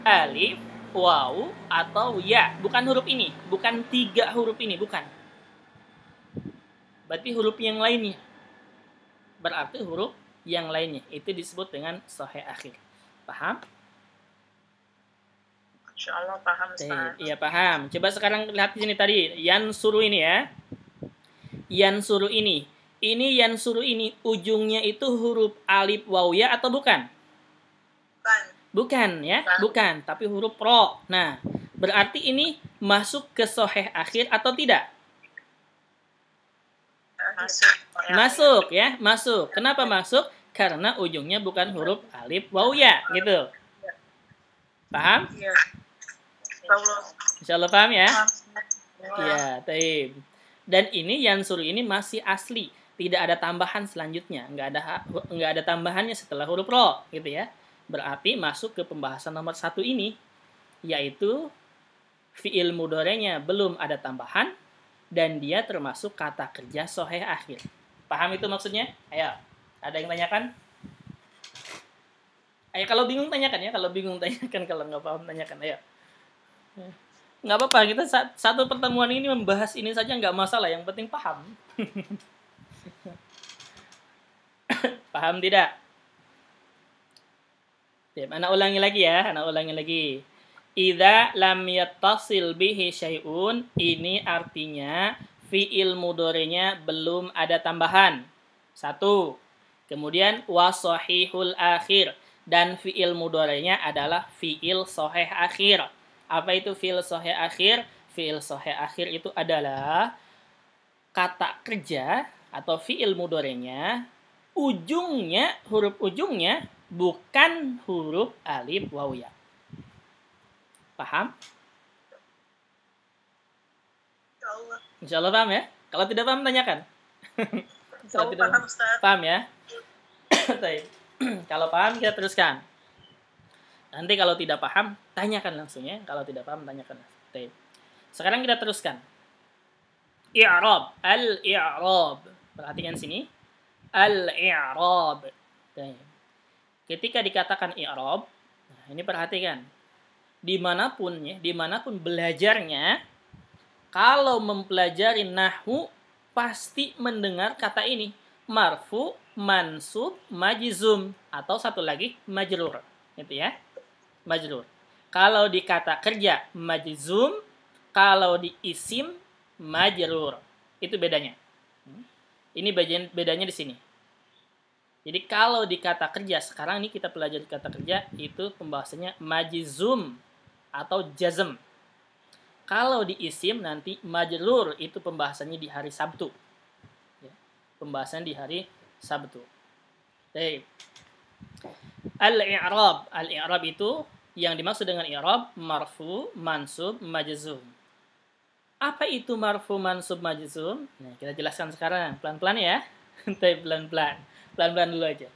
alif, waw, atau ya, bukan huruf ini, bukan 3 huruf ini, bukan. Berarti huruf yang lainnya. Berarti huruf yang lainnya itu disebut dengan soheh akhir. Paham? Insyaallah paham Ustaz. Iya paham. Coba sekarang lihat di sini tadi yan suruh ini ya. Yan suruh ini. Ini yan suruh ini ujungnya itu huruf alif waw ya atau bukan? Bukan. Bukan ya, bukan, tapi huruf ro. Nah, berarti ini masuk ke soheh akhir atau tidak? Masuk. Masuk ya, masuk. Kenapa masuk? Karena ujungnya bukan huruf alif waw ya, gitu. Paham? Iya. Insyaallah paham ya? Iya, taib. Dan ini yang suruh ini masih asli, tidak ada tambahan selanjutnya, nggak ada tambahannya setelah huruf ro, gitu ya. Berarti masuk ke pembahasan nomor 1 ini, yaitu fi'il mudhari'nya belum ada tambahan dan dia termasuk kata kerja soheh akhir. Paham itu maksudnya? Ayo, ada yang tanyakan? Ayo, kalau bingung tanyakan ya, kalau nggak paham tanyakan, ayo. Nggak apa-apa, kita satu pertemuan ini membahas ini saja nggak masalah, yang penting paham. Paham tidak? Ana ulangi lagi ya, Idza lam yattasil bihi syai'un, ini artinya fi'il mudhari'nya belum ada tambahan. 1. Kemudian wasahihul akhir, dan fi'il mudhari'nya adalah fi'il sahih akhir. Apa itu fi'il sahih akhir? Fi'il sahih akhir itu adalah kata kerja atau fi'il mudhari'nya huruf ujungnya bukan huruf alif waw ya. Paham? Insyaallah paham ya? Kalau tidak paham tanyakan. Kalau tidak paham Ustaz. Paham ya? Kalau paham kita teruskan. Nanti kalau tidak paham tanyakan langsung ya. Kalau tidak paham tanyakan. Sekarang kita teruskan. I'rab, al-i'rab. Perhatikan sini. Al-i'rab. Ketika dikatakan i'rab, nah ini perhatikan. Dimanapun belajarnya, kalau mempelajari nahwu pasti mendengar kata ini, marfu, mansub, majzum, atau satu lagi majrur, gitu ya. Majrur. Kalau di kata kerja majzum, kalau di isim majrur. Itu bedanya. Ini bedanya di sini. Jadi kalau di kata kerja, sekarang ini kita pelajari kata kerja, itu pembahasannya majzum atau jazm. Kalau di isim nanti majrur, itu pembahasannya di hari Sabtu. Ya, pembahasan di hari Sabtu. Baik. Al-i'rab. Al-i'rab itu yang dimaksud dengan i'rab marfu, mansub, majzum. Apa itu marfu, mansub, majzum? Nah, kita jelaskan sekarang pelan-pelan ya. Pelan-pelan. Pelan-pelan dulu aja.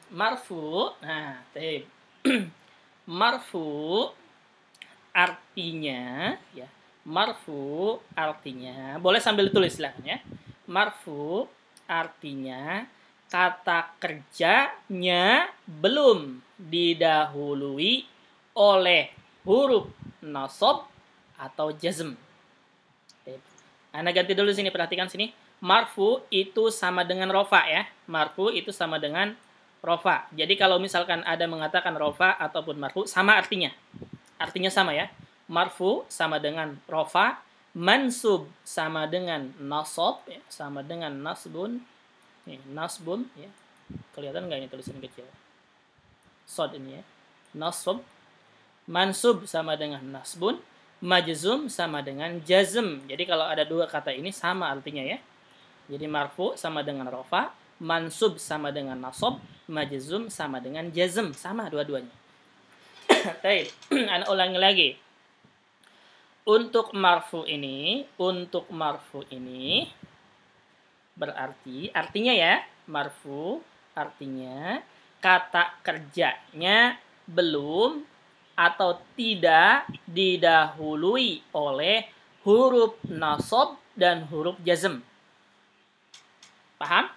Marfu, nah, marfu artinya ya. Marfu artinya, boleh sambil tulis silakan ya. Marfu artinya kata kerjanya belum didahului oleh huruf nasab atau jazm. Anda ganti dulu sini, perhatikan sini. Marfu itu sama dengan rofa ya. Marfu itu sama dengan rofa. Jadi kalau misalkan ada mengatakan rofa ataupun marfu, sama artinya. Artinya sama ya. Marfu sama dengan rofa, mansub sama dengan nasab, ya, sama dengan nasbun. Nih, nasbun ya. Kelihatan nggak ini tulisan kecil? Sod ini ya. Nasab, mansub sama dengan nasbun, majzum sama dengan jazm. Jadi kalau ada dua kata ini sama artinya ya. Jadi marfu sama dengan rofa, mansub sama dengan nasab, majzum sama dengan jazm, sama dua-duanya. Baik, Ana ulangi lagi. Untuk marfu ini berarti artinya ya, marfu artinya kata kerjanya belum atau tidak didahului oleh huruf nasab dan huruf jazm. Paham?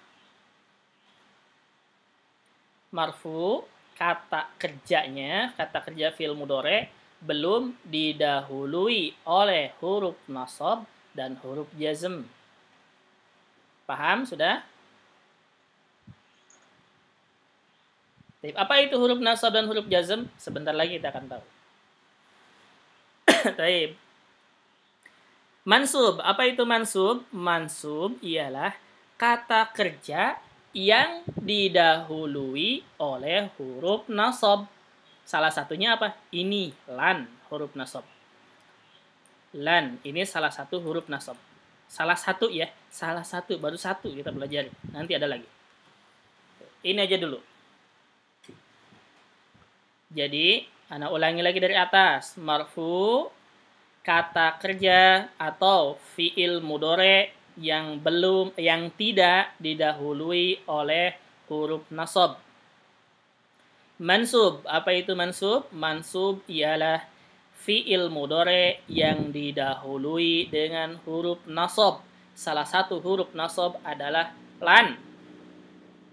Marfu kata kerjanya, kata kerja fi'il mudhari belum didahului oleh huruf nasab dan huruf jazm. Paham sudah? Apa itu huruf nasab dan huruf jazm? Sebentar lagi kita akan tahu. Taib. Mansub, apa itu mansub? Mansub ialah kata kerja yang didahului oleh huruf nasab. Salah satunya apa? Ini, lan, huruf nasab. Lan, ini salah satu huruf nasab. Salah satu ya, salah satu, baru satu kita belajar. Nanti ada lagi. Ini aja dulu. Jadi, Ana ulangi lagi dari atas. Marfu, kata kerja atau fi'il mudhari yang tidak didahului oleh huruf nasab. Mansub, apa itu mansub? Mansub ialah fi'il mudhari yang didahului dengan huruf nasab. Salah satu huruf nasab adalah lan.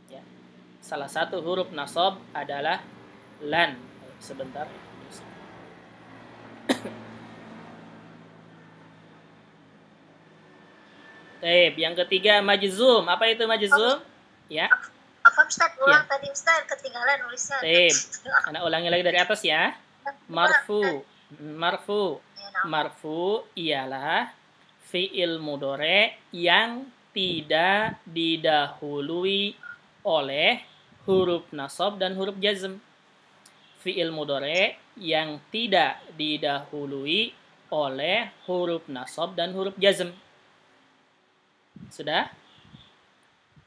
Ya. Salah satu huruf nasab adalah lan. Sebentar. Baik, yang ketiga majzum. Apa itu majzum? Ya. Apa Ustaz? Ulang tadi Ustaz, ketinggalan nulisnya. Baik. Ana ulangi lagi dari atas ya. Marfu. Marfu ialah fi'il mudhari yang tidak didahului oleh huruf nasab dan huruf jazm. Fi'il mudhari yang tidak didahului oleh huruf nasab dan huruf jazm. Sudah?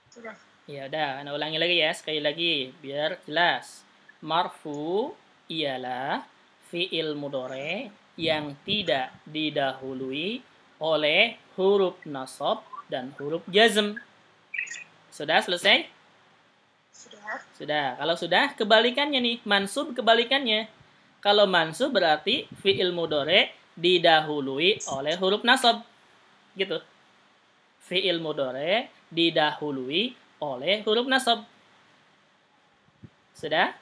Sudah. Ya udah, Ana ulangi lagi ya, sekali lagi biar jelas. Marfu ialah fi'il mudhari yang tidak didahului oleh huruf nasab dan huruf jazm. Sudah selesai? Sudah. Sudah. Kalau sudah, kebalikannya nih, mansub kebalikannya. Kalau mansub berarti fi'il mudhari didahului oleh huruf nasab. Gitu. Fi'il mudhari didahului oleh huruf nasab. Sudah?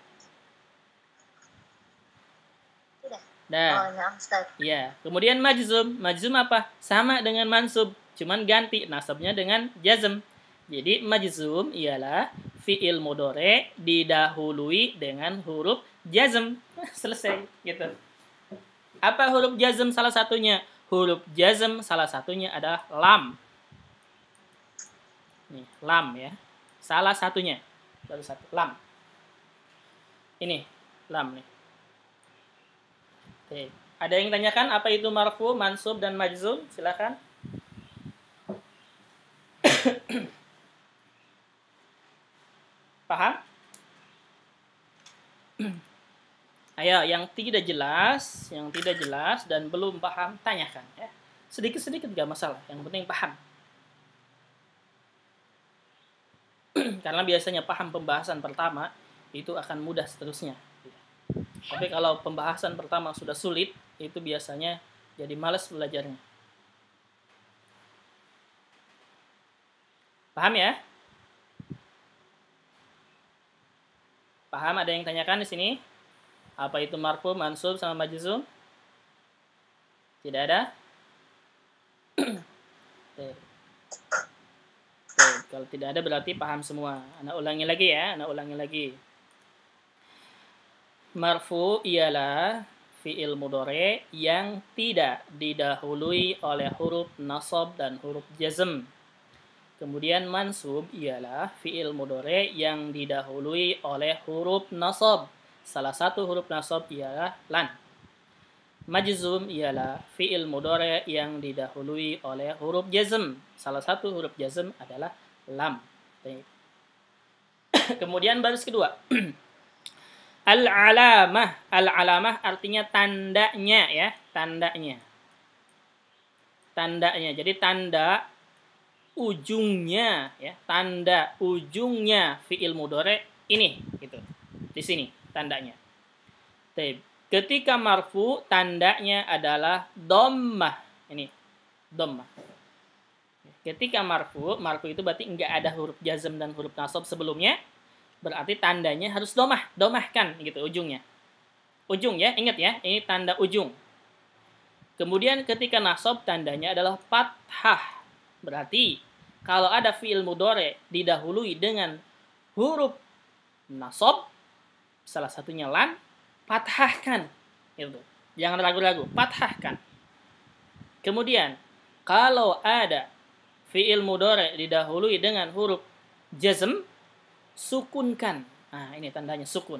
Sudah. Dah. Oh, ya, Ustaz. Ya. Kemudian majzum. Majzum apa? Sama dengan mansub, cuman ganti nasabnya dengan jazm. Jadi majzum ialah fi'il mudhari didahului dengan huruf jazm. Selesai gitu. Apa huruf jazm salah satunya? Huruf jazm salah satunya adalah lam. Nih, lam ya. Salah satunya. Baru satu, lam. Ini, lam nih. Oke. Ada yang tanyakan apa itu marfu, mansub, dan majzum? Silakan. Paham? Ayo, yang tidak jelas dan belum paham, tanyakan ya. Sedikit-sedikit gak masalah, yang penting paham. Karena biasanya paham pembahasan pertama itu akan mudah seterusnya. Tapi kalau pembahasan pertama sudah sulit, itu biasanya jadi malas belajarnya. Paham ya? Paham? Ada yang tanyakan di sini? Apa itu marfu, mansub, sama majzum? Tidak ada? Baik. Baik, kalau tidak ada berarti paham semua. Ana ulangi lagi ya, ana ulangi lagi. Marfu ialah fi'il mudhari yang tidak didahului oleh huruf nasab dan huruf jazm. Kemudian mansub ialah fi'il mudhari yang didahului oleh huruf nasab. Salah satu huruf nasab ialah lan. Majzum ialah fi'il mudhari yang didahului oleh huruf jazm. Salah satu huruf jazm adalah lam. Kemudian baris kedua. Al-alamah. Al-alamah artinya tandanya ya, tandanya. Tandanya. Jadi tanda ujungnya ya, tanda ujungnya fi'il mudhari ini gitu. Di sini tandanya. Ketika marfu tandanya adalah dhammah. Ini dhammah. Ketika marfu itu berarti enggak ada huruf jazm dan huruf nasab sebelumnya. Berarti tandanya harus domahkan gitu ujungnya. Ujung ya, ingat ya, ini tanda ujung. Kemudian ketika nasab tandanya adalah fathah. Berarti kalau ada fi'il mudhari didahului dengan huruf nasab, salah satunya lan, fathahkan. Gitu. Jangan ragu-ragu, fathahkan. Kemudian kalau ada fi'il mudhari didahului dengan huruf jazm, sukunkan. Nah, ini tandanya sukun.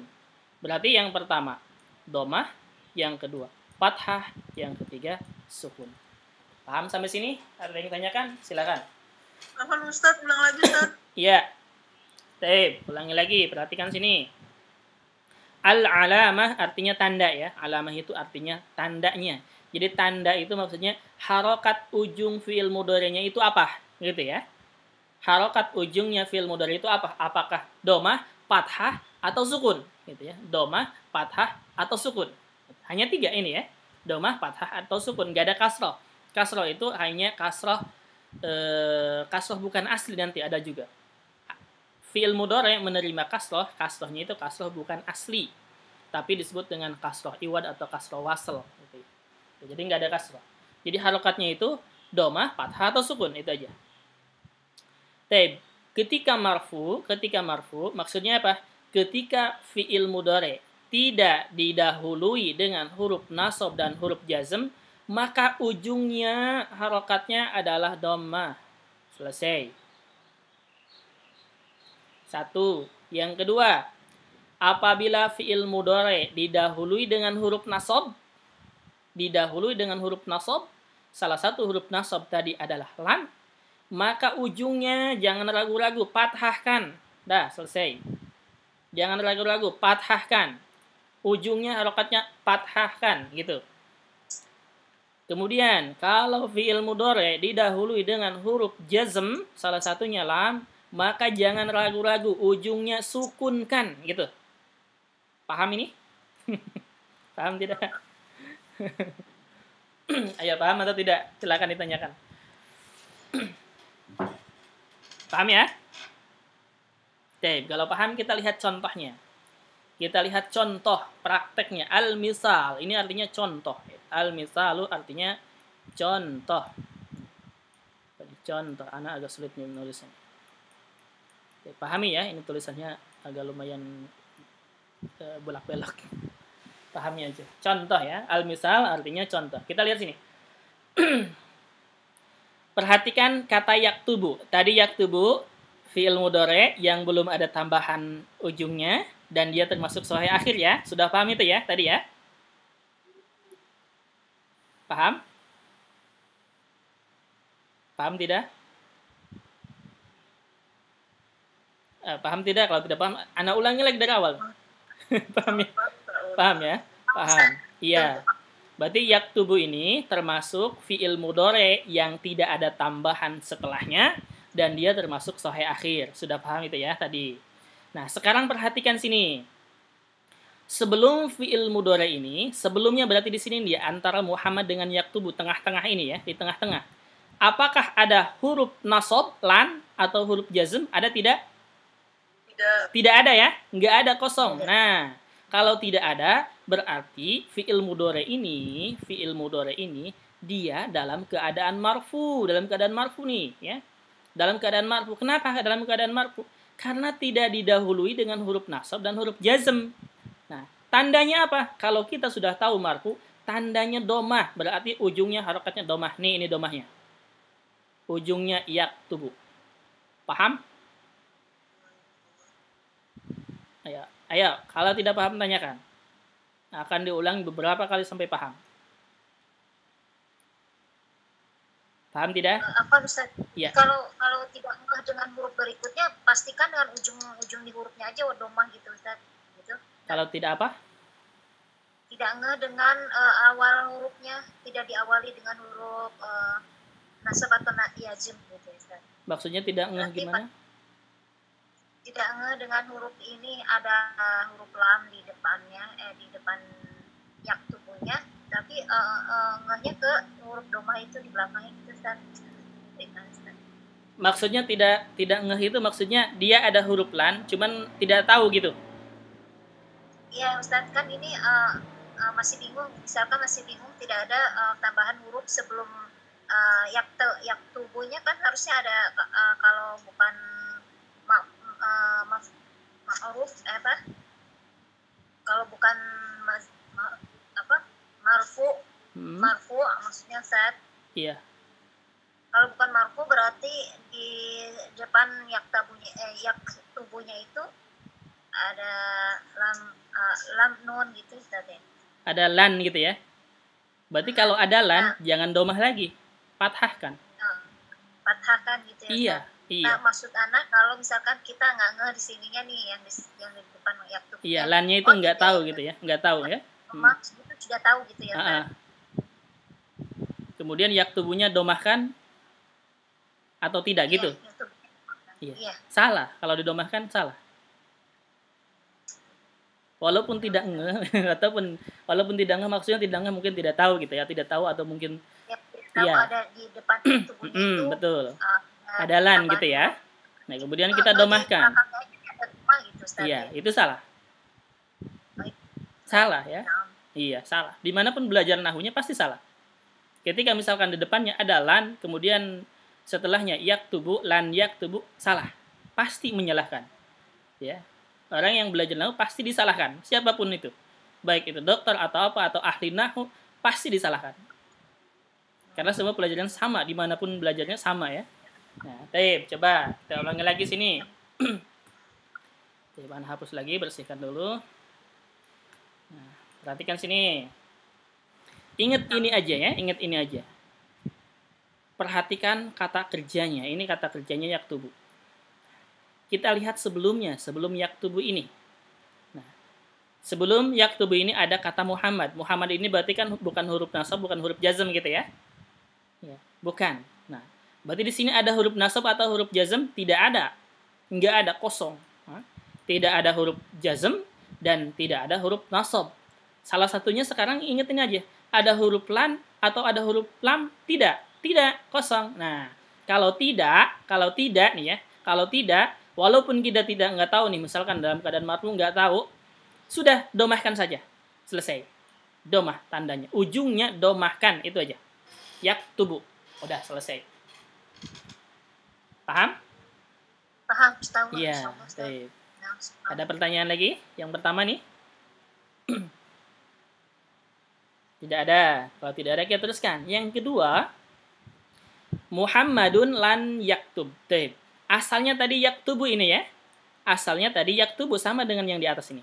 Berarti yang pertama domah, yang kedua fathah, yang ketiga sukun. Paham sampai sini? Ada yang tanyakan? Silakan. Apa Ustaz? Ulang lagi Ustaz. Iya. Ulangi lagi, perhatikan sini. Al-alamah artinya tanda ya. Alamah itu artinya tandanya. Jadi tanda itu maksudnya harokat ujung fi'il mudhari'nya itu apa? Gitu ya. Harokat ujungnya fi'il mudhari itu apa? Apakah domah, fathah, atau sukun? Gitu ya. Domah, fathah, atau sukun. Hanya 3 ini ya. Domah, fathah, atau sukun. Gak ada kasroh. Kasroh itu hanya kasroh bukan asli nanti ada juga. Fi'il mudhari menerima kasroh, kasrohnya itu kasroh bukan asli. Tapi disebut dengan kasroh iwad atau kasroh wasl. Gitu. Jadi nggak ada kasroh. Jadi harokatnya itu domah, fathah, atau sukun. Itu aja. Ketika marfu maksudnya apa? Ketika fi'il mudhari tidak didahului dengan huruf nasab dan huruf jazm, maka ujungnya harokatnya adalah dhammah. Selesai. 1. Yang kedua, apabila fi'il mudhari didahului dengan huruf nasab, salah satu huruf nasab tadi adalah lam, maka ujungnya jangan ragu-ragu, fathahkan. Dah, selesai. Jangan ragu-ragu, fathahkan. Ujungnya harokatnya fathahkan, gitu. Kemudian, kalau fi'il mudhari didahului dengan huruf jazm, salah satunya lam, maka jangan ragu-ragu, ujungnya sukunkan, gitu. Paham ini? Paham tidak? Ayo, paham atau tidak? Silakan ditanyakan. Paham ya? Kalau paham kita lihat contohnya. Kita lihat contoh prakteknya. Al-misal, ini artinya contoh. Al-misalu artinya contoh. Contoh, anak agak sulit nih menulisnya. Pahami ya, ini tulisannya agak lumayan bolak-belak. Pahami aja. Contoh ya, al-misal artinya contoh. Kita lihat sini. Perhatikan kata yaktubu. Tadi yaktubu fi'il mudhari yang belum ada tambahan ujungnya dan dia termasuk sahih akhir ya. Sudah paham itu ya tadi ya? Paham? Paham tidak? Paham tidak? Kalau tidak paham, Ana ulangi lagi dari awal. Paham ya? Paham ya? Paham. Iya. Berarti yaktubu ini termasuk fi'il mudhari yang tidak ada tambahan setelahnya dan dia termasuk sahih akhir. Sudah paham itu ya tadi. Nah, sekarang perhatikan sini. Sebelum fi'il mudhari ini, sebelumnya berarti di sini dia antara Muhammad dengan yaktubu tengah-tengah ini ya, di tengah-tengah. Apakah ada huruf nasab, lan atau huruf jazm? Ada tidak? Tidak ada ya? Nggak ada kosong. Nah, kalau tidak ada, berarti fi'il mudhari ini dia dalam keadaan marfu, nih, ya. Dalam keadaan marfu. Kenapa dalam keadaan marfu? Karena tidak didahului dengan huruf nasab dan huruf jazm. Nah, tandanya apa? Kalau kita sudah tahu marfu, tandanya domah, berarti ujungnya harokatnya domah. Nih, ini domahnya. Ujungnya yaktubu. Paham? Ayo, kalau tidak paham tanyakan. Akan diulang beberapa kali sampai paham. Paham tidak? Apa Ustaz? Ya. Kalau tidak ngeh dengan huruf berikutnya, pastikan dengan ujung di hurufnya aja domah gitu Ustaz. Gitu. Kalau tidak apa? Tidak ngeh dengan awal hurufnya, tidak diawali dengan huruf nasab atau yazim gitu Ustaz. Maksudnya tidak ngeh gimana? Tidak ngeh dengan huruf ini ada huruf lam di depannya, di depan yaktubunya, tapi ngehnya ke huruf domah itu di belakangnya gitu Ustaz. Maksudnya tidak ngeh itu maksudnya dia ada huruf lan, cuman tidak tahu gitu. Iya Ustaz, kan ini masih bingung, misalkan masih bingung tidak ada tambahan huruf sebelum yaktubunya kan harusnya ada kalau bukan ma'ruf kalau bukan marfu maksudnya Ustaz. Iya. Kalau bukan marfu berarti di depan yaktubunya itu ada lam nun gitu Ustaz ya. Ada lan gitu ya. Berarti kalau ada lan jangan domah lagi. Fathahkan. Fathahkan gitu ya. Iya, Ustaz. iya. Nah, maksud anak kalau misalkan kita nggak ngeh di sininya nih yang di depan yaktub. Iya, lannya itu nggak tahu gitu ya. Nggak tahu ya. Maksud itu sudah tahu gitu ya. Kemudian yaktubunya domahkan atau tidak gitu. Iya. Salah, kalau didomahkan salah. Walaupun tidak ngeh ataupun walaupun tidak ngeh maksudnya tidak ngeh mungkin tidak tahu gitu ya, tidak tahu atau mungkin iya. Ada di depan tubuhnya itu. Betul. Ada lan gitu ya. Nah, kemudian kita domahkan. Iya, itu salah. Salah ya. Iya, salah. Dimanapun belajar nahunya pasti salah. Ketika misalkan di depannya ada lan, kemudian setelahnya yaktubu, lan yaktubu, salah. Pasti menyalahkan. Ya. Orang yang belajar nahu pasti disalahkan, siapapun itu. Baik itu dokter atau apa atau ahli nahu pasti disalahkan. Karena semua pelajaran sama, dimanapun belajarnya sama ya. Nah, coba kita ulangi lagi sini. Coba hapus lagi, bersihkan dulu. Nah, perhatikan sini. Ingat ini aja ya, ingat ini aja. Perhatikan kata kerjanya. Ini kata kerjanya yaktubu. Kita lihat sebelumnya, sebelum yaktubu ini. Nah, sebelum yaktubu ini ada kata Muhammad. Muhammad ini berarti kan bukan huruf nasab, bukan huruf jazm gitu ya. Ya, bukan. Nah, berarti di sini ada huruf nasab atau huruf jazm? Tidak ada. Enggak ada, kosong. Tidak ada huruf jazm dan tidak ada huruf nasab. Salah satunya sekarang ingetin aja. Ada huruf lan atau ada huruf lam? Tidak, kosong. Nah, kalau tidak nih ya, kalau tidak, walaupun kita nggak tahu nih, misalkan dalam keadaan marfu nggak tahu, sudah domahkan saja, selesai. Domah tandanya, ujungnya domahkan, itu aja. Yaktubu, udah selesai. Paham? Paham, tahu. Iya. Ada pertanyaan lagi? Yang pertama nih. Tidak ada. Kalau tidak ada kita teruskan. Yang kedua, Muhammadun lan yaktub. Asalnya tadi yaktubu ini ya. Asalnya tadi yaktubu sama dengan yang di atas ini.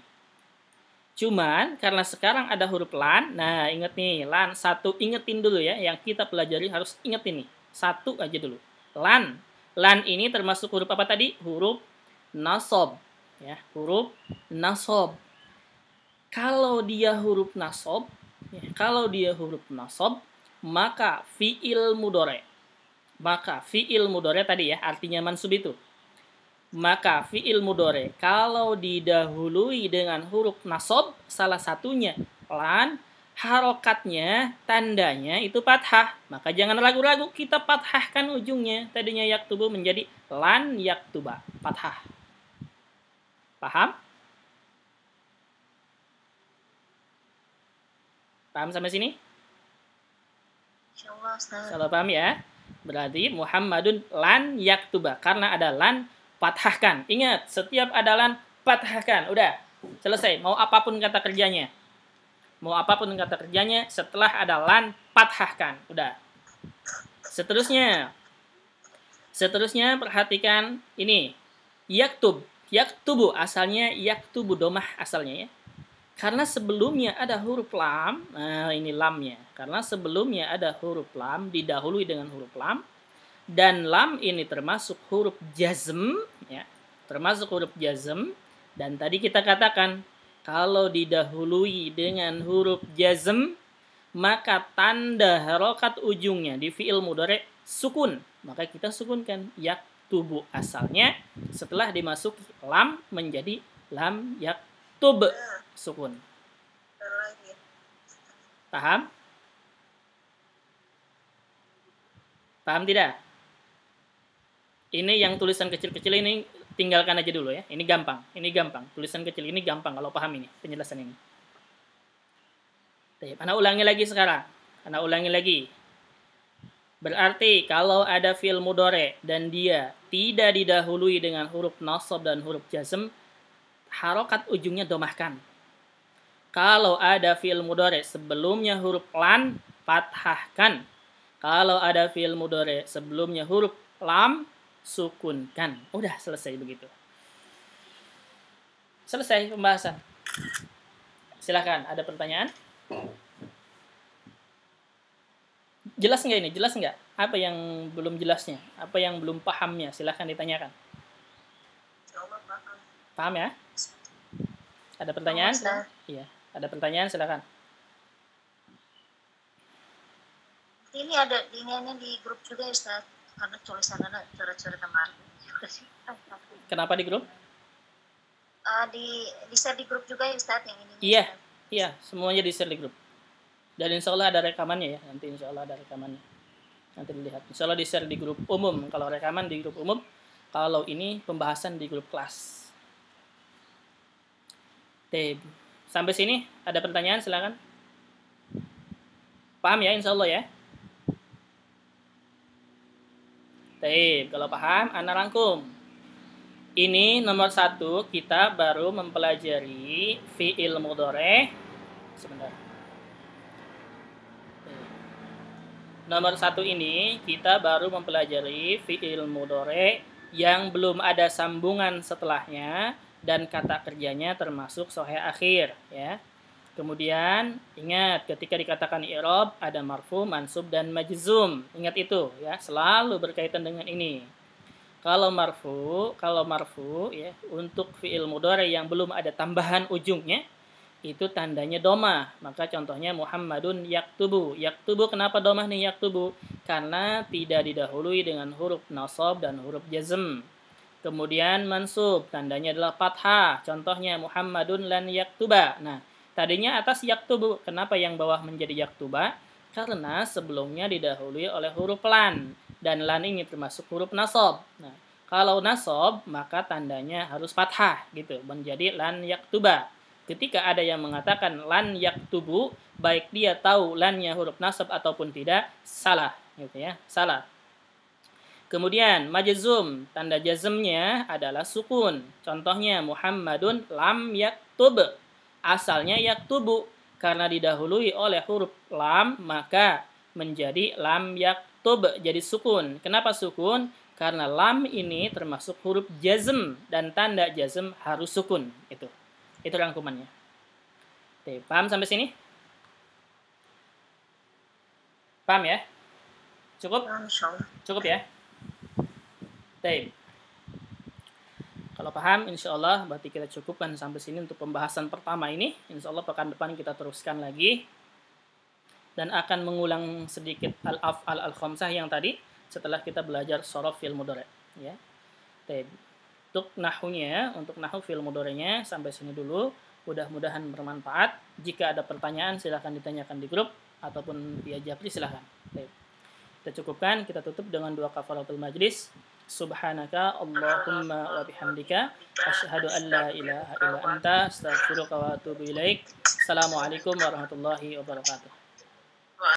Cuman karena sekarang ada huruf lan. Nah, ingat nih, lan satu ingetin dulu ya, yang kita pelajari harus ingetin nih. Satu aja dulu. Lan. Lan ini termasuk huruf apa tadi? Huruf nasab. Ya, huruf nasab. Kalau dia huruf nasab, maka fi'il mudhari. Maka fi'il mudhari tadi ya, artinya mansub itu. Maka fi'il mudhari kalau didahului dengan huruf nasab, salah satunya lan, harokatnya, tandanya itu fathah. Maka jangan ragu-ragu, kita fathahkan ujungnya. Tadinya yaktubu menjadi lan yaktuba, fathah. Paham? Paham sampai sini? Insyaallah Ustaz. Salah paham ya? Berarti Muhammadun lan yaktuba. Karena ada lan, fathahkan. Ingat, setiap ada lan, fathahkan. Udah, selesai. Mau apapun kata kerjanya. Mau apapun kata kerjanya, setelah ada lan, fathahkan. Udah. Seterusnya perhatikan ini. Yaktub. Yaktubu asalnya yaktubu domah asalnya ya. Karena sebelumnya ada huruf lam, nah ini lamnya. Karena sebelumnya ada huruf lam, didahului dengan huruf lam. Dan lam ini termasuk huruf jazm, ya. Termasuk huruf jazm. Dan tadi kita katakan, kalau didahului dengan huruf jazm, maka tanda harokat ujungnya di fi'il mudhari' sukun. Maka kita sukunkan yaktubu asalnya. Setelah dimasuki lam menjadi lam yaktub. Sukun. Paham? Paham tidak? Ini yang tulisan kecil-kecil ini tinggalkan aja dulu ya. Ini gampang. Tulisan kecil ini gampang kalau paham ini, penjelasan ini. Ana ulangi lagi sekarang. Berarti kalau ada fi'il mudhari dan dia tidak didahului dengan huruf nasab dan huruf jazm, harokat ujungnya domahkan. Kalau ada fi'il mudhari sebelumnya huruf lan, fathahkan. Kalau ada fi'il mudhari sebelumnya huruf lam, sukunkan. Udah selesai begitu. Selesai pembahasan. Silakan, ada pertanyaan? Jelas nggak ini? Jelas nggak? Apa yang belum jelasnya? Apa yang belum pahamnya? Silakan ditanyakan. Paham ya? Ada pertanyaan? Iya. Ada pertanyaan, silakan. Ini ada ini di grup juga ya Ustaz. Karena tulisannya coret-coret kemarin. Kenapa di grup? Di share di grup juga ya Ustaz yang ini. Iya, semuanya di share di grup. Dan insya Allah ada rekamannya ya. Nanti insya Allah ada rekamannya. Nanti dilihat. Insya Allah di share di grup umum. Kalau rekaman di grup umum. Kalau ini pembahasan di grup kelas. Sampai sini ada pertanyaan, silakan. Paham ya, insya Allah ya. Kalau paham, Anda rangkum. Ini nomor 1 kita baru mempelajari fi'il mudhari. Sebentar. Nomor 1 ini kita baru mempelajari fi'il mudhari yang belum ada sambungan setelahnya. Dan kata kerjanya termasuk sahih akhir ya. Kemudian ingat ketika dikatakan i'rab ada marfu, mansub dan majzum. Ingat itu ya, selalu berkaitan dengan ini. Kalau marfu ya untuk fi'il mudhari yang belum ada tambahan ujungnya itu tandanya domah. Maka contohnya Muhammadun yaktubu. Yaktubu kenapa domah nih yaktubu? Karena tidak didahului dengan huruf nasab dan huruf jazm. Kemudian mansub, tandanya adalah fathah. Contohnya Muhammadun lan yaktuba. Nah, tadinya atas yaktubu. Kenapa yang bawah menjadi yaktuba? Karena sebelumnya didahului oleh huruf lan. Dan lan ini termasuk huruf nasab. Nah, kalau nasab, maka tandanya harus fathah. Gitu, menjadi lan yaktuba. Ketika ada yang mengatakan lan yaktubu, baik dia tahu lannya huruf nasab ataupun tidak, salah. Gitu ya, salah. Kemudian majzum, tanda jazmnya adalah sukun. Contohnya Muhammadun lam yaktub. Asalnya yaktubu. Karena didahului oleh huruf lam, maka menjadi lam yaktub. Jadi sukun. Kenapa sukun? Karena lam ini termasuk huruf jazm. Dan tanda jazm harus sukun. Itu rangkumannya. Oke, paham sampai sini? Paham ya? Cukup? Cukup ya? Baik. Kalau paham, insya Allah berarti kita cukupkan sampai sini untuk pembahasan pertama ini. Insya Allah pekan depan kita teruskan lagi. Dan akan mengulang sedikit al-af'al al-khamsah yang tadi setelah kita belajar shorof fi'il mudhari. Ya. Baik. Untuk nahunya, untuk nahu fi'il mudhari'nya sampai sini dulu. Mudah-mudahan bermanfaat. Jika ada pertanyaan silahkan ditanyakan di grup ataupun via japri silahkan. Baik. Kita cukupkan, kita tutup dengan dua kafaratul majlis. Subhanaka Allahumma wa bihamdika asyhadu an la ilaha illa anta astaghfiruka wa atubu ilaik. Assalamualaikum warahmatullahi wabarakatuh.